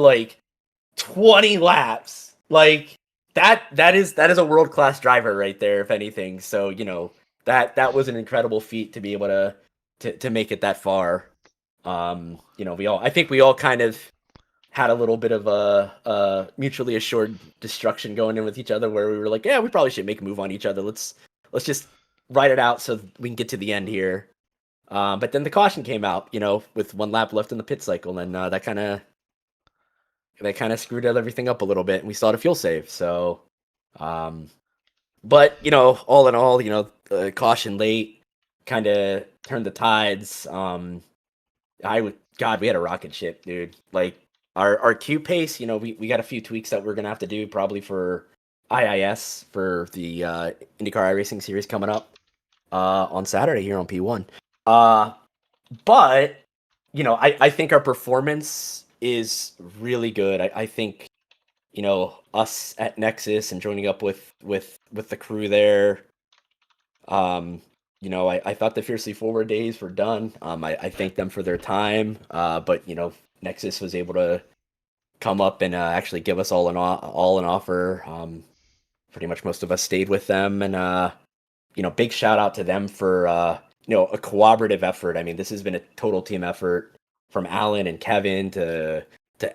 20 laps. That is a world-class driver right there, if anything. So, that was an incredible feat to be able to make it that far. I think we all kind of had a little bit of a mutually assured destruction going in with each other, where we were like, yeah, we probably should make a move on each other. Let's just ride it out so we can get to the end here. But then the caution came out, with one lap left in the pit cycle, and that kind of screwed everything up a little bit, and we saw the fuel save. So, but all in all, caution late kind of turned the tides. God, we had a rocket ship, dude. Our Q pace, we got a few tweaks that we're gonna have to do probably for IIS for the INDYCAR iRacing Series coming up on Saturday here on P1. But I think our performance is really good. I think us at Nexus and joining up with the crew there. I thought the Fiercely Forward days were done. I thank them for their time. But Nexus was able to come up and actually give us all an offer. Pretty much most of us stayed with them, and big shout out to them for a cooperative effort. I mean, this has been a total team effort from Alan and Kevin to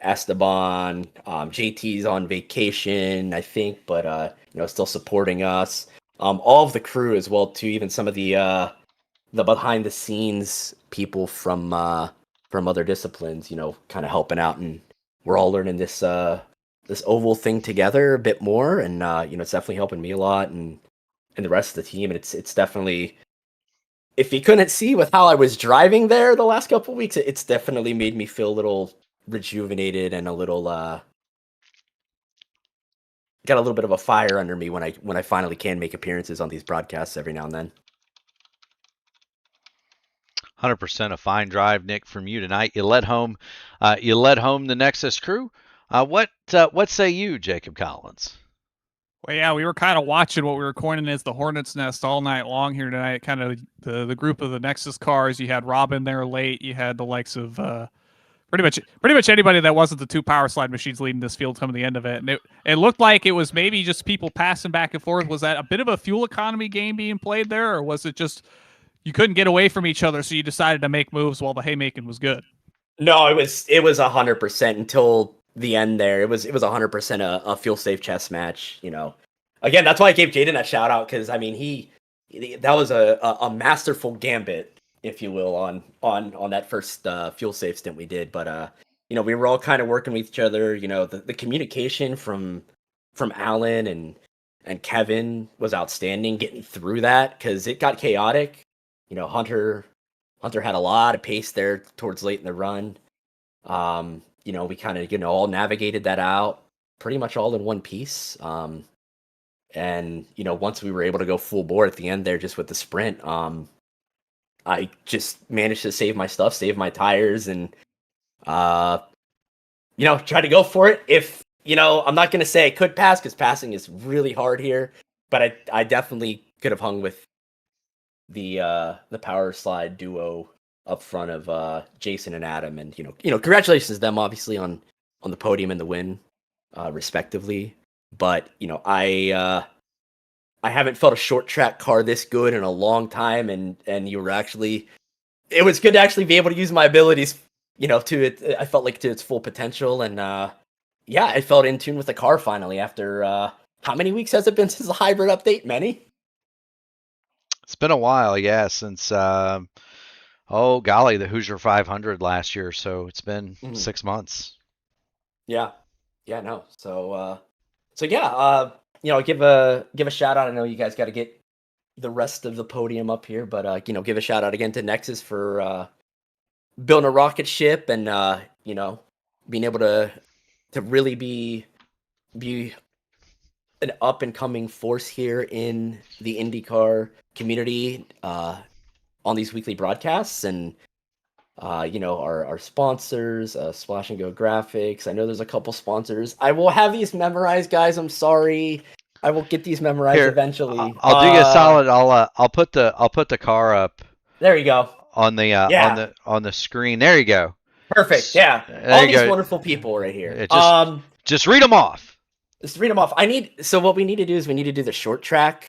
Esteban. JT's on vacation, I think, but still supporting us. All of the crew as well too, even some of the behind the scenes people from other disciplines, kind of helping out, and we're all learning this oval thing together a bit more, and it's definitely helping me a lot, and the rest of the team. And it's definitely, if you couldn't see with how I was driving there the last couple of weeks, it's definitely made me feel a little rejuvenated and a little got a little bit of a fire under me when I finally can make appearances on these broadcasts every now and then. 100% a fine drive, Nick, from you tonight. You led home the Nexus crew. What say you, Jacob Collins? Well, yeah, we were kind of watching what we were coining as the Hornet's Nest all night long here tonight. Kind of the group of the Nexus cars. You had Robin there late. You had the likes of pretty much anybody that wasn't the two power slide machines leading this field coming to the end of it. And it looked like it was maybe just people passing back and forth. Was that a bit of a fuel economy game being played there, or was it just you couldn't get away from each other, so you decided to make moves while the haymaking was good? No, it was 100% until the end there. It was 100% a fuel safe chess match. Again, that's why I gave Jaden that shout out, because I mean that was a masterful gambit, if you will, on that first fuel safe stint we did. But we were all kind of working with each other. The communication from Alan and Kevin was outstanding, getting through that, because it got chaotic. Hunter had a lot of pace there towards late in the run. We kind of, all navigated that out pretty much all in one piece. And, once we were able to go full bore at the end there, just with the sprint, I just managed to save my stuff, save my tires, and, try to go for it. If, I'm not going to say I could pass because passing is really hard here, but I definitely could have hung with the power slide duo up front of Jason and Adam, and congratulations to them obviously on the podium and the win, respectively. But I haven't felt a short track car this good in a long time, and you were actually, it was good to actually be able to use my abilities, to it. I felt like to its full potential, and yeah, I felt in tune with the car finally after how many weeks has it been since the hybrid update? Many. It's been a while, yeah, since oh golly, the Hoosier 500 last year. So it's been 6 months. Yeah, no. So yeah, give a shout out. I know you guys got to get the rest of the podium up here, but give a shout out again to Nexus for building a rocket ship and being able to really be an up and coming force here in the IndyCar community on these weekly broadcasts. And our sponsors, Splash and Go Graphics. I know there's a couple sponsors. I will have these memorized, guys. I'm sorry. I will get these memorized Here, eventually. I'll do you a solid. I'll put the car up There you go. on the on the screen. There you go. Perfect. Yeah. There All you these go. wonderful people right here. Just read them off. Let's read them off. So what we need to do is we need to do the short track.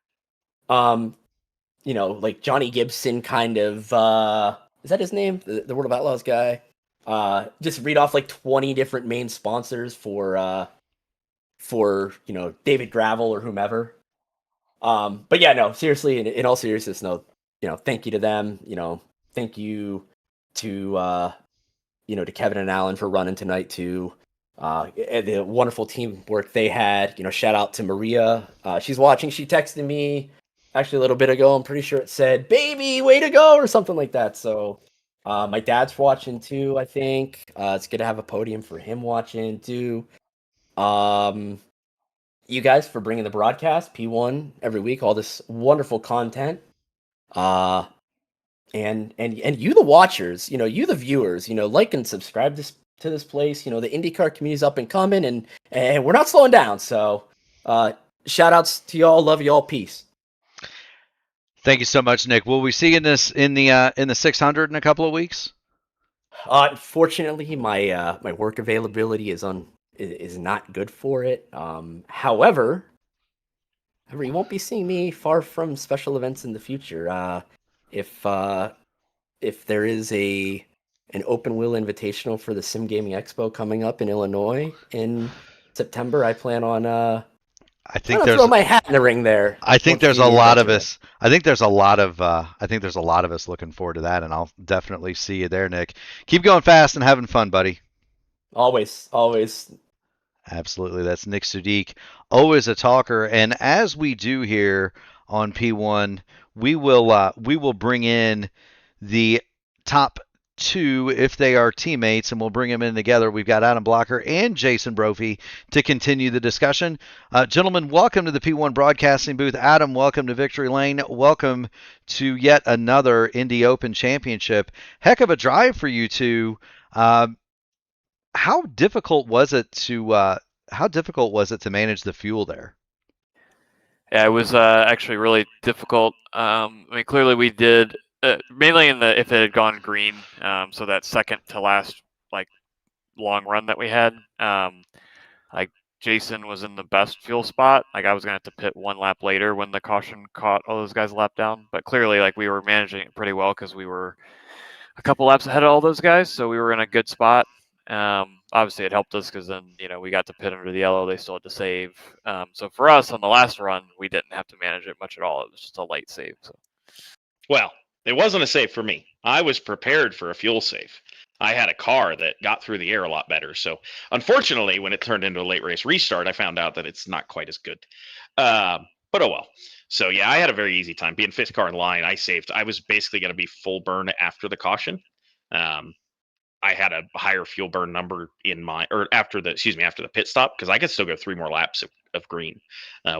Like Johnny Gibson kind of, is that his name? The World of Outlaws guy. Just read off like 20 different main sponsors for David Gravel or whomever. But yeah, no, seriously, in all seriousness, no, thank you to them. Thank you to to Kevin and Alan for running tonight too. The wonderful teamwork they had. Shout out to Maria. She's watching. She texted me actually a little bit ago. I'm pretty sure it said, "Baby, way to go," or something like that. So my dad's watching too, I think. It's good to have a podium for him watching too. You guys for bringing the broadcast, P1 every week, all this wonderful content. And you the watchers, you the viewers, like and subscribe to this place. The IndyCar community is up and coming, and we're not slowing down. So shout outs to y'all, love y'all, peace. Thank you so much, Nick. Will we see in the 600 in a couple of weeks? Unfortunately, my work availability is not good for it. However, you won't be seeing me far from special events in the future. If there is an open wheel invitational for the Sim Gaming Expo coming up in Illinois in September, I plan on I think throw my hat in the ring there. I think there's a lot of us. I think there's a lot of us looking forward to that, and I'll definitely see you there, Nick. Keep going fast and having fun, buddy. Always. Absolutely. That's Nick Sudik, always a talker. And as we do here on P1, we will bring in the top two if they are teammates, and we'll bring them in together. We've got Adam Blocker and Jason Brophy to continue the discussion. Gentlemen, welcome to the P1 broadcasting booth. Adam, welcome to Victory Lane. Welcome to yet another Indy Open Championship. Heck of a drive for you two. How difficult was it to manage the fuel there? Yeah, it was actually really difficult. Clearly we did mainly if it had gone green. So that second to last long run that we had, Jason was in the best fuel spot. I was gonna have to pit one lap later when the caution caught all those guys a lap down. But clearly, we were managing it pretty well because we were a couple laps ahead of all those guys, so we were in a good spot. Obviously, it helped us because then we got to pit under the yellow. They still had to save. So for us on the last run, we didn't have to manage it much at all. It was just a light save. So. Well, it wasn't a save for me. I was prepared for a fuel save. I had a car that got through the air a lot better. So unfortunately, when it turned into a late race restart, I found out that it's not quite as good. But oh well. So yeah, I had a very easy time. Being fifth car in line, I saved. I was basically going to be full burn after the caution. I had a higher fuel burn number in my, or after the pit stop, because I could still go 3 more laps of green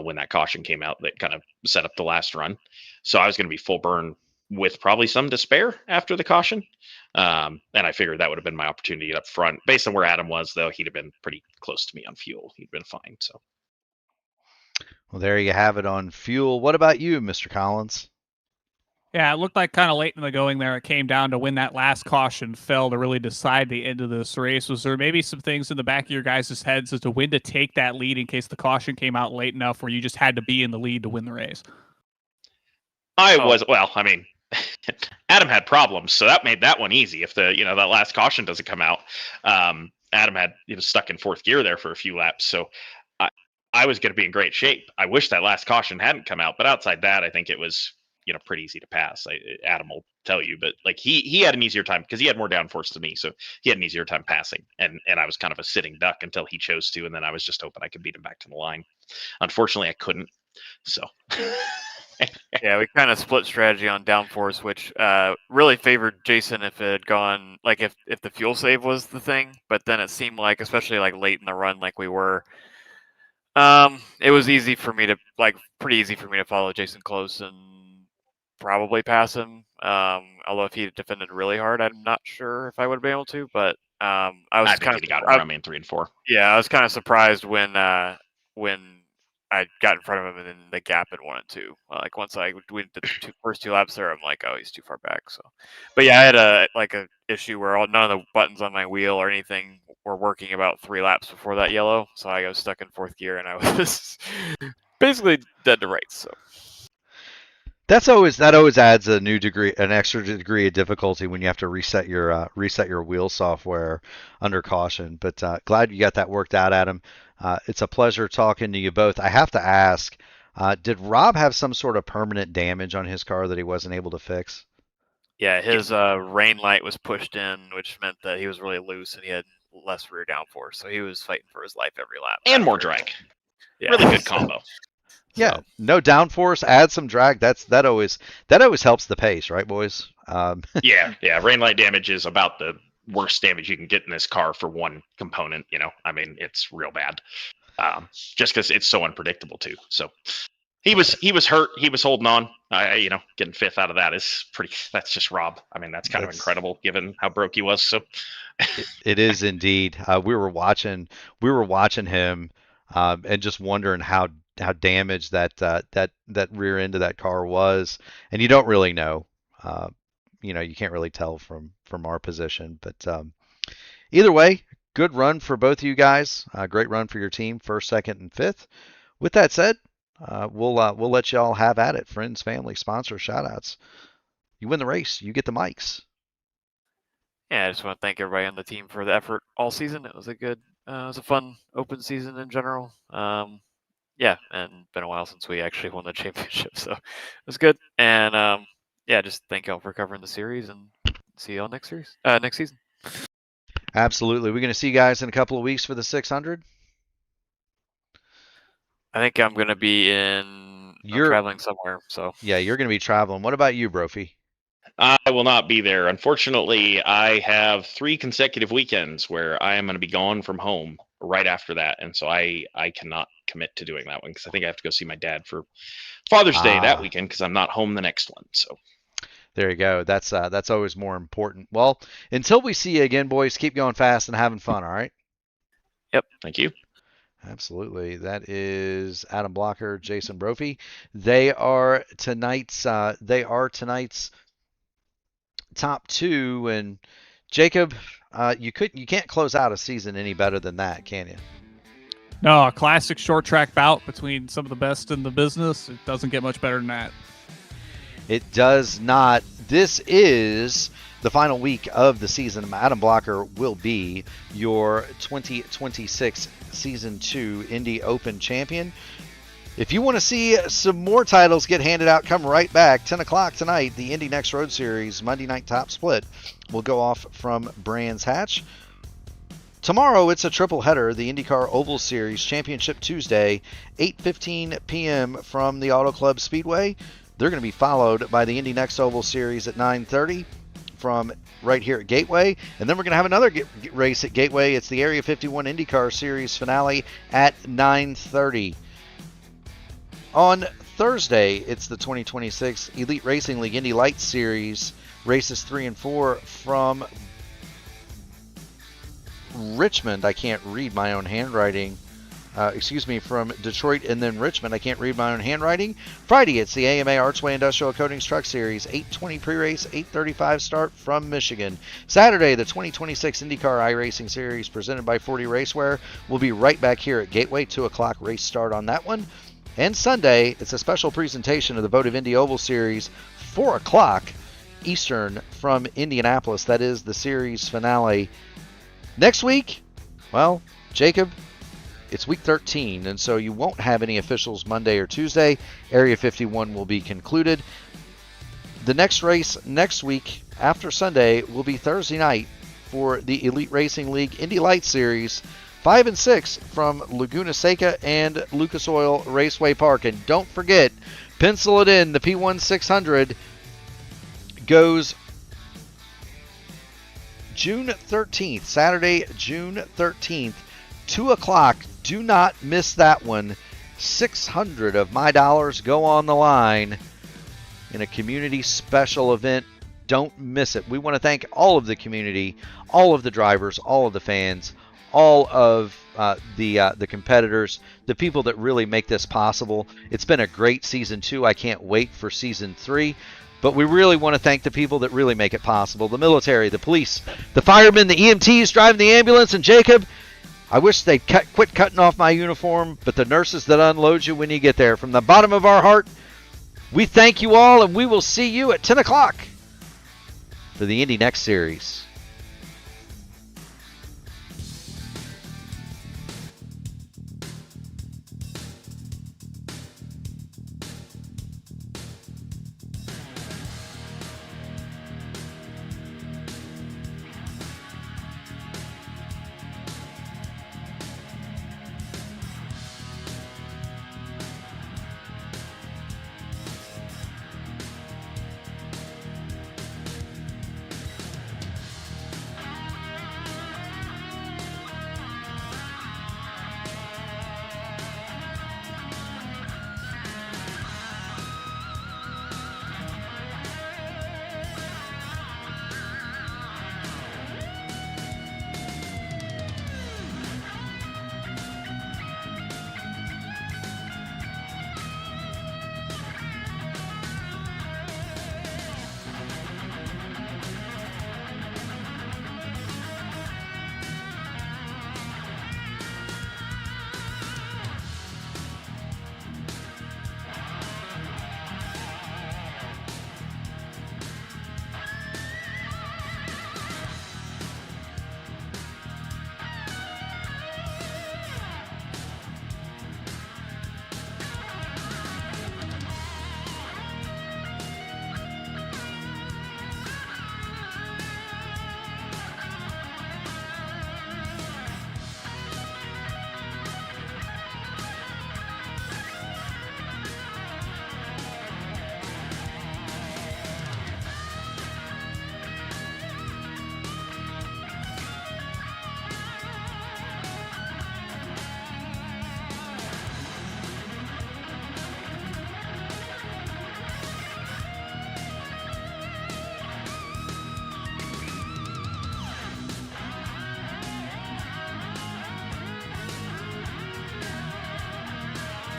when that caution came out that kind of set up the last run. So I was going to be full burn with probably some to spare after the caution. And I figured that would have been my opportunity up front. Based on where Adam was, though, he'd have been pretty close to me on fuel. He'd been fine. So, Well, there you have it on fuel. What about you, Mr. Collins? Yeah, it looked like kind of late in the going there. It came down to when that last caution fell to really decide the end of this race. Was there maybe some things in the back of your guys' heads as to when to take that lead in case the caution came out late enough where you just had to be in the lead to win the race? Well, I mean, Adam had problems, so that made that one easy. If that last caution doesn't come out, Adam he was stuck in 4th gear there for a few laps, so I was going to be in great shape. I wish that last caution hadn't come out, but outside that, I think it was pretty easy to pass. Adam will tell you, but like he had an easier time because he had more downforce than me, so he had an easier time passing, and I was kind of a sitting duck until he chose to, and then I was just hoping I could beat him back to the line. Unfortunately, I couldn't. So. Yeah, we kind of split strategy on downforce, which really favored Jason if it had gone, like if the fuel save was the thing. But then it seemed like, especially like late in the run, like we were, it was easy for me to pretty easy for me to follow Jason close and probably pass him. Although if he had defended really hard, I'm not sure if I would have been able to. But I think he got around me in 3 and 4. Yeah, I was kind of surprised when I got in front of him and then the gap in 1 and 2. Like once we did the first 2 laps there, I'm like, oh, he's too far back. So, but yeah, I had a issue where none of the buttons on my wheel or anything were working about 3 laps before that yellow. So I was stuck in 4th gear and I was basically dead to rights. So. That always adds an extra degree of difficulty when you have to reset your wheel software under caution. But glad you got that worked out, Adam. It's a pleasure talking to you both. I have to ask, did Rob have some sort of permanent damage on his car that he wasn't able to fix? Yeah, his rain light was pushed in, which meant that he was really loose and he had less rear downforce. So he was fighting for his life every lap. And more drag. Yeah. Really good combo. Yeah, no downforce, add some drag. That always helps the pace, right, boys? Yeah. Rain light damage is about the worst damage you can get in this car for one component. I mean, it's real bad. Just because it's so unpredictable too. So he was hurt. He was holding on. Getting 5th out of that is pretty. That's just Rob. I mean, that's kind of incredible given how broke he was. So it is indeed. We were watching him and just wondering how damaged that rear end of that car was, and you don't really know. You can't really tell from our position, but either way, good run for both of you guys. Great run for your team, 1st, 2nd, and 5th. With that said, we'll let y'all have at it. Friends, family, sponsors, shout-outs. You win the race, you get the mics. Yeah, I just want to thank everybody on the team for the effort all season. It was it was a fun open season in general. Yeah, and been a while since we actually won the championship, so it was good. And just thank y'all for covering the series, and see y'all next season. Absolutely. We're going to see you guys in a couple of weeks for the 600. I think I'm going to be You're traveling somewhere, so. Yeah, you're going to be traveling. What about you, Brophy? I will not be there. Unfortunately, I have 3 consecutive weekends where I am going to be gone from home right after that. And so I cannot commit to doing that one because I think I have to go see my dad for Father's Day that weekend because I'm not home the next one. So there you go. That's always more important. Well, until we see you again, boys, keep going fast and having fun, all right? Yep. Thank you. Absolutely. That is Adam Blocker, Jason Brophy. They are tonight's top 2, and Jacob, you can't close out a season any better than that, can you? No, a classic short track bout between some of the best in the business. It doesn't get much better than that. It does not. This is the final week of the season. Adam Blocker will be your 2026 Season 2 Indy Open champion. If you want to see some more titles get handed out, come right back. 10 o'clock tonight, the Indy Next Road Series Monday Night Top Split will go off from Brands Hatch. Tomorrow, it's a triple header, the INDYCAR Oval Series Championship Tuesday, 8:15 p.m. from the Auto Club Speedway. They're going to be followed by the Indy Next Oval Series at 9:30, from right here at Gateway. And then we're going to have another race at Gateway. It's the Area 51 INDYCAR Series finale at 9:30. On Thursday, it's the 2026 Elite Racing League Indy Lights Series, races 3 and 4 from Richmond. I can't read my own handwriting. From Detroit and then Richmond. I can't read my own handwriting. Friday, it's the AMA Archway Industrial Coatings Truck Series, 8:20 pre-race, 8:35 start from Michigan. Saturday, the 2026 INDYCAR iRacing Series presented by 40 Racewear. We'll be right back here at Gateway, 2 o'clock race start on that one. And Sunday, it's a special presentation of the Votive Indy Oval Series, 4 o'clock Eastern from Indianapolis. That is the series finale. Next week, well, Jacob, it's week 13, and so you won't have any officials Monday or Tuesday. Area 51 will be concluded. The next race next week after Sunday will be Thursday night for the Elite Racing League Indy Lights Series, 5 and 6 from Laguna Seca and Lucas Oil Raceway Park. And don't forget, pencil it in, the P1 600 goes June 13th, Saturday, June 13th, 2 o'clock. Do not miss that one. 600 of my dollars go on the line in a community special event. Don't miss it. We want to thank all of the community, all of the drivers, all of the fans, all of the competitors, the people that really make this possible. It's been a great season 2. I can't wait for season 3. But we really want to thank the people that really make it possible. The military, the police, the firemen, the EMTs driving the ambulance. And Jacob, I wish they'd quit cutting off my uniform, but the nurses that unload you when you get there. From the bottom of our heart, we thank you all, and we will see you at 10 o'clock for the Indy Next Series.